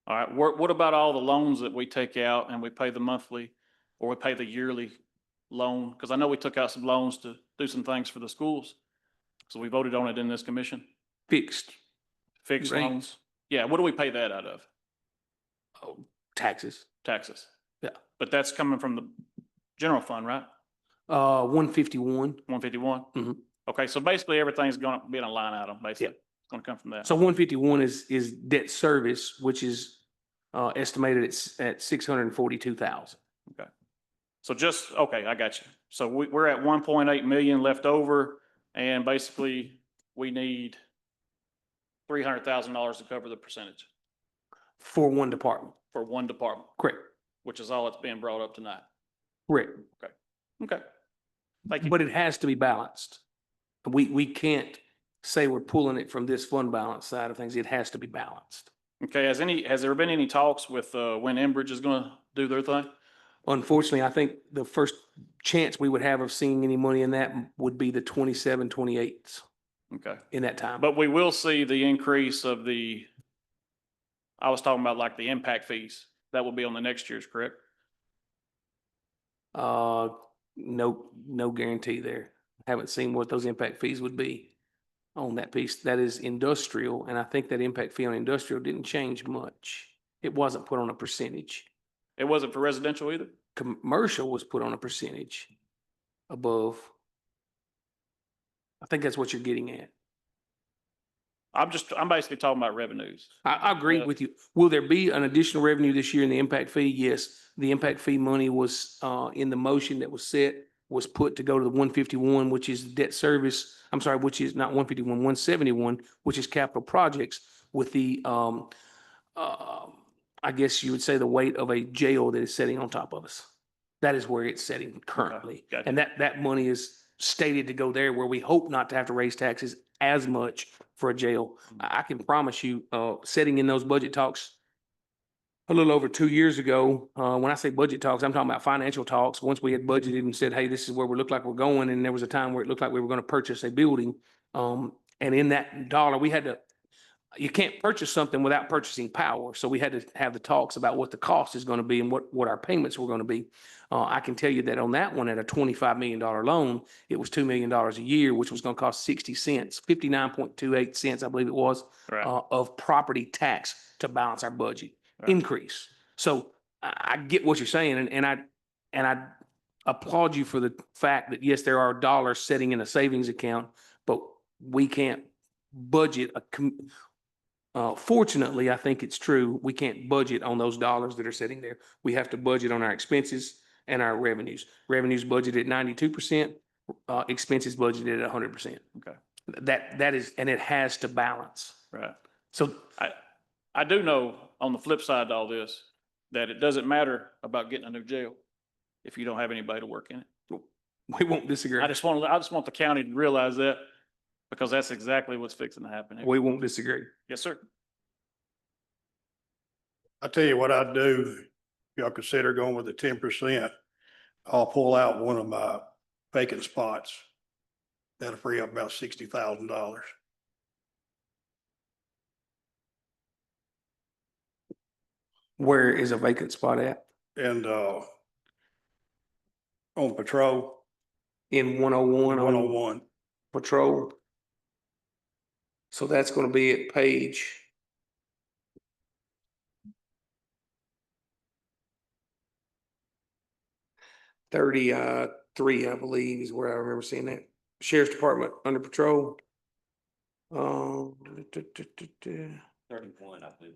All right, what about all the loans that we take out and we pay the monthly or we pay the yearly loan? Because I know we took out some loans to do some things for the schools. So we voted on it in this commission, Fixed fixed Right. loans. Yeah, what do we pay that out of? taxes. Taxes. Yeah. But that's coming from the general fund, right? 151. 151? Mhm. Okay, so basically everything's gonna be in a line item, basically. It's gonna come from that. So 151 is debt service, which is estimated at 642,000. So just, okay, I got you. So we're at 1.8 million left over and basically we need $300,000 to cover the percentage For one department. for one department, Correct. which is all that's being brought up tonight. Correct. Okay. Thank you. But it has to be balanced. We can't say we're pulling it from this fund balance side of things. It has to be balanced. Okay, has there been any talks with, when Enbridge is gonna do their thing? Unfortunately, I think the first chance we would have of seeing any money in that would be the 27, 28 Okay, in that time. but we will see the increase of I was talking about like the impact fees. That will be on the next year's, correct? No guarantee there. Haven't seen what those impact fees would be on that piece. That is industrial, and I think that impact fee on industrial didn't change much. It wasn't put on a percentage. It wasn't for residential either? Commercial was put on a percentage above. I think that's what you're getting at. I'm basically talking about revenues. I agree Yeah. with you. Will there be an additional revenue this year in the impact fee? Yes. The impact fee money was, in the motion that was set, was put to go to the 151, which is debt service. I'm sorry, which is not 151, 171, which is capital projects with the, I guess you would say the weight of a jail that is sitting on top of us. That is where it's sitting currently. gotcha. And that money is stated to go there where we hope not to have to raise taxes as much for a jail. I can promise you, sitting in those budget talks a little over 2 years ago, when I say budget talks, I'm talking about financial talks. Once we had budgeted and said, hey, this is where we look like we're going, and there was a time where it looked like we were going to purchase a building. And in that dollar, we had to, you can't purchase something without purchasing power. So we had to have the talks about what the cost is going to be and what our payments were going to be. I can tell you that on that one, at a $25 million loan, it was $2 million a year, which was going to cost 60 cents, 59.28 cents, I believe it was, Right. of property tax to balance our budget Right. increase. So I get what you're saying, and I applaud you for the fact that, yes, there are dollars sitting in a savings account, but we can't budget fortunately, I think it's true, we can't budget on those dollars that are sitting there. We have to budget on our expenses and our revenues. Revenues budgeted at 92%, expenses budgeted at 100%. Okay. That is, and it has to balance. Right. So I do know on the flip side to all this, that it doesn't matter about getting a new jail if you don't have anybody to work in it. we won't disagree. I just want the county to realize that because that's exactly what's fixing to happen here. We won't disagree. Yes, sir. I tell you what I'd do, y'all consider going with the 10%. I'll pull out one of my vacant spots. That'll free up about $60,000. Where is a vacant spot at? And, on patrol, In 101 on 101. patrol. So that's going to be at page 33, I believe, is where I remember seeing that. Sheriff's Department under patrol. 31, I believe.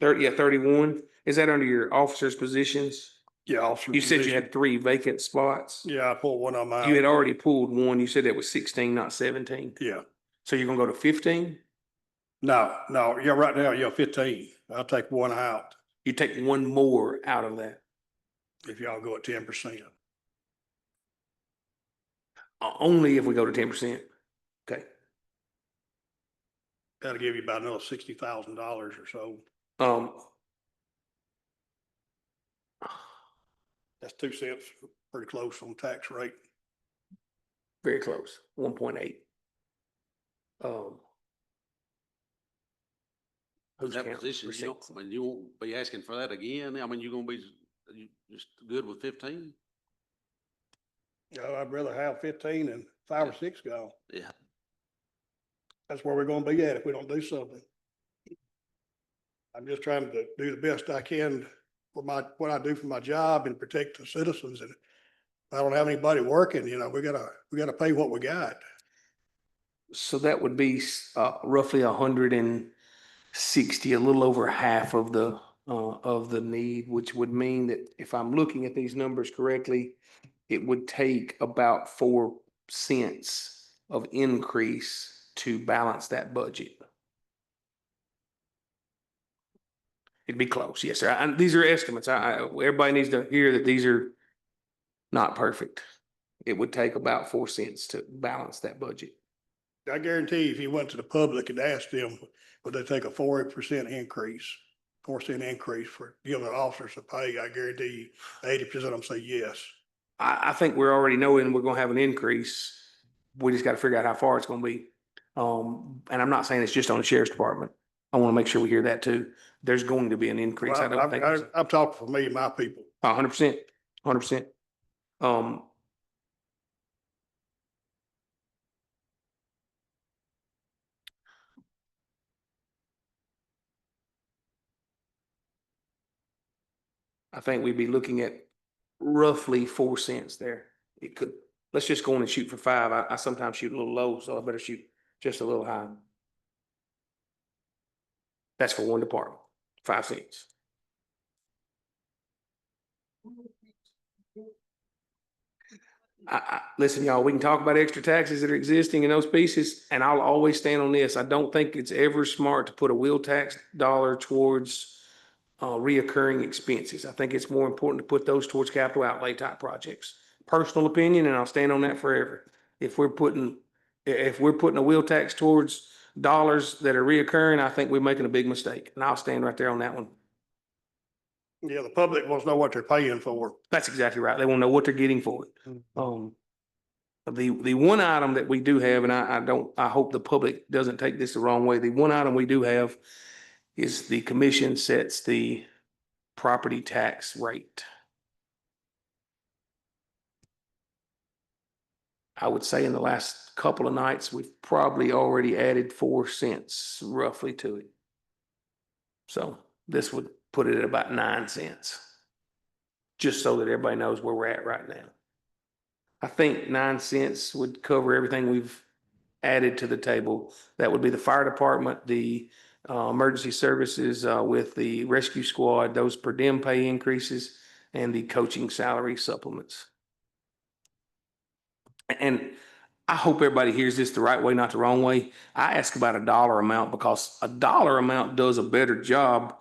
31. Is that under your officers' positions? Yeah, officer. You said you position. had 3 vacant spots. Yeah, I pulled one of them out. You had already pulled one. You said that was 16, not 17. Yeah, So you're gonna go to 15? No, no, yeah, right now, yeah, 15. I'll take one out You take one more out of that, if y'all go at 10%. only if we go to 10%. Okay. That'll give you about another $60,000 or so. Um, That's 2 cents, pretty close on tax rate. very close, 1.8. Who's That counting position, you don't, receipts? I mean, you won't be asking for that again. I mean, you're gonna be, you just good with 15? I'd rather have 15 than 5 or Yeah. 6 gone. Yeah. That's where we're gonna be at if we don't do something. I'm just trying to do the best I can for what I do for my job and protect the citizens. And if I don't have anybody working, we gotta pay what we got. So that would be roughly 160, a little over half of the need, which would mean that if I'm looking at these numbers correctly, it would take about 4 cents of increase to balance that budget. It'd be close, yes, sir. And these are estimates. Everybody needs to hear that these are not perfect. It would take about 4 cents to balance that budget. I guarantee if you went to the public and asked them, would they take a 4% increase, 4 cent increase for giving officers a pay? I guarantee you 80% of them say yes. I think we're already knowing we're gonna have an increase. We just gotta figure out how far it's gonna be. And I'm not saying it's just on the sheriff's department. I wanna make sure we hear that too. There's going to be an increase. I Well, don't think. I'm talking for me and my people. 100%, 100%. I think we'd be looking at roughly 4 cents there. It could, let's just go in and shoot for 5. I sometimes shoot a little low, so I better shoot just a little high. That's for one department, 5 cents. Listen, y'all, we can talk about extra taxes that are existing in those pieces, and I'll always stand on this. I don't think it's ever smart to put a wheel tax dollar towards reoccurring expenses. I think it's more important to put those towards capital outlay type projects. Personal opinion, and I'll stand on that forever. If we're putting a wheel tax towards dollars that are reoccurring, I think we're making a big mistake, and I'll stand right there on that one. Yeah, the public wants to know what they're paying for. That's exactly right. They want to know what they're getting for it. The one item that we do have, and I hope the public doesn't take this the wrong way. The one item we do have is the commission sets the property tax rate. I would say in the last couple of nights, we've probably already added 4 cents roughly to it. So this would put it at about 9 cents. Just so that everybody knows where we're at right now. I think 9 cents would cover everything we've added to the table. That would be the fire department, the emergency services with the rescue squad, those per diem pay increases, and the coaching salary supplements. And I hope everybody hears this the right way, not the wrong way. I ask about a dollar amount because a dollar amount does a better job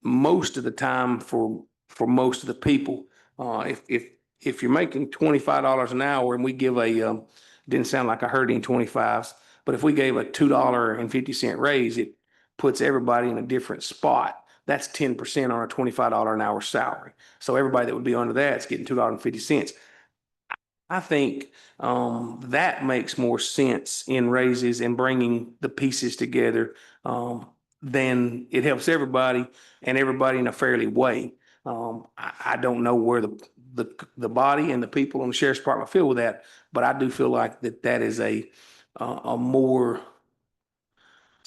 most of the time for most of the people. If you're making $25 an hour and we give didn't sound like I heard any 25s, but if we gave a $2.50 raise, it puts everybody in a different spot. That's 10% on a $25 an hour salary. So everybody that would be under that is getting $2.50. I think that makes more sense in raises and bringing the pieces together. Then it helps everybody and everybody in a fairly way. I don't know where the body and the people in the sheriff's department feel with that, but I do feel like that is a more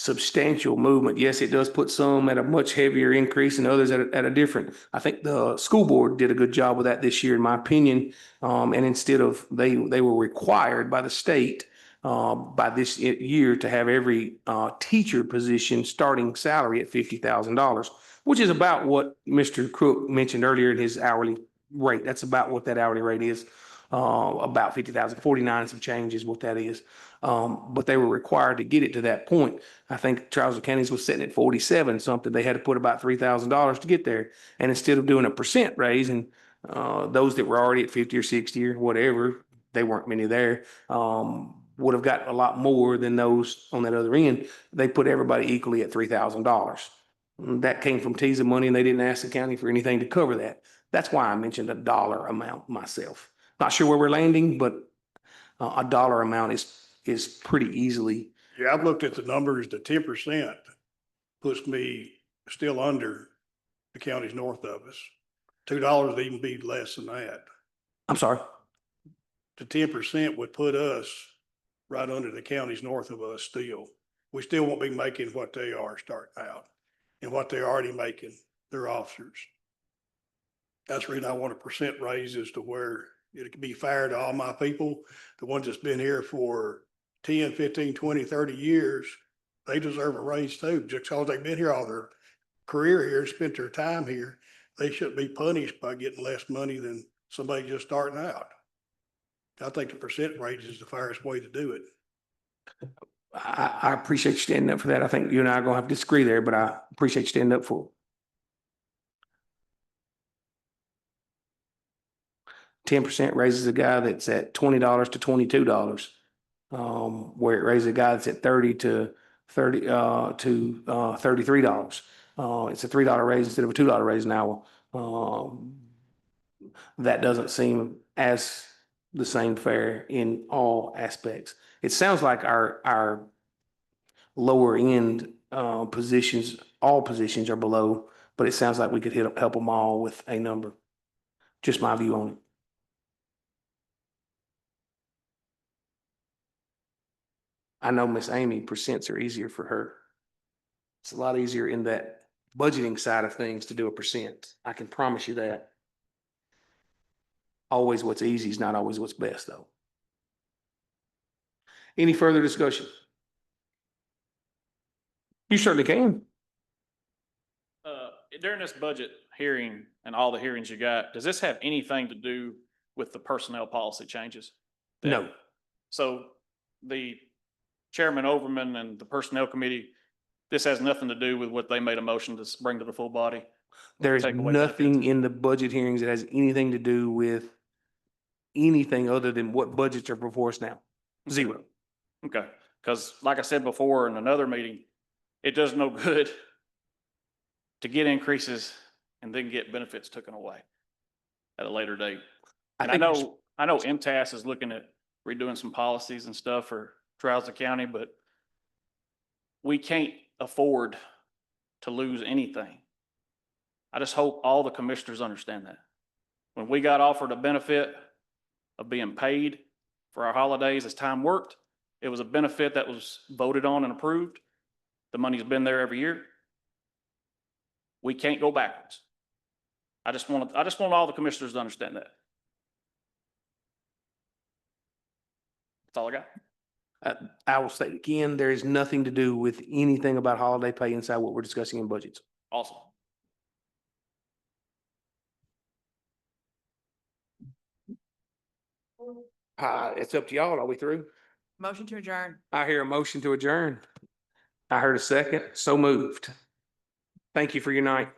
substantial movement. Yes, it does put some at a much heavier increase and others at a different. I think the school board did a good job with that this year, in my opinion. And instead of they were required by the state by this year to have every teacher position starting salary at $50,000, which is about what Mr. Crook mentioned earlier in his hourly rate. That's about what that hourly rate is. about 50,000, 49 and some change is what that is. But they were required to get it to that point. I think Charles County's was sitting at 47 something. They had to put about $3,000 to get there. And instead of doing a percent raise and those that were already at 50 or 60 or whatever, they weren't many there, would have gotten a lot more than those on that other end. They put everybody equally at $3,000. That came from teasing money and they didn't ask the county for anything to cover that. That's why I mentioned a dollar amount myself. Not sure where we're landing, but a dollar amount is pretty easily. Yeah, I've looked at the numbers, the 10% puts me still under the counties north of us. $2 would even be less than that. I'm sorry. The 10% would put us right under the counties north of us still. We still won't be making what they are starting out and what they're already making, their officers. That's the reason I want a percent raise as to where it could be fair to all my people. The ones that's been here for 10, 15, 20, 30 years, they deserve a raise too, just because they've been here all their career here, spent their time here. They shouldn't be punished by getting less money than somebody just starting out. I think the percent raise is the fairest way to do it. I appreciate you standing up for that. I think you and I are gonna have to disagree there, but I appreciate you standing up for it. 10% raises a guy that's at $20 to $22. Where it raises a guy that's at 30 to $33. It's a $3 raise instead of a $2 raise an hour. That doesn't seem as the same fare in all aspects. It sounds like our lower end positions, all positions are below, but it sounds like we could help them all with a number. Just my view on it. I know Miss Amy, percents are easier for her. It's a lot easier in that budgeting side of things to do a percent. I can promise you that. Always what's easy is not always what's best, though. Any further discussion? You certainly can. During this budget hearing and all the hearings you got, does this have anything to do with the personnel policy changes? No, So the Chairman Overman and the Personnel Committee, this has nothing to do with what they made a motion to bring to the full body? there's Take away nothing benefits. in the budget hearings that has anything to do with anything other than what budgets are before us now. Zero. Okay, because like I said before in another meeting, it does no good to get increases and then get benefits taken away at a later date. And I think know MTS is looking at redoing some policies and stuff for Trowser County, but we can't afford to lose anything. I just hope all the commissioners understand that. When we got offered a benefit of being paid for our holidays as time worked, it was a benefit that was voted on and approved. The money's been there every year. We can't go backwards. I just want all the commissioners to understand that. That's all I got. I will state again, there is nothing to do with anything about holiday pay inside what we're discussing in budgets. Awesome. It's up to y'all. Are we through? Motion to adjourn. I hear a motion to adjourn. I heard a second. So moved. Thank you for your night.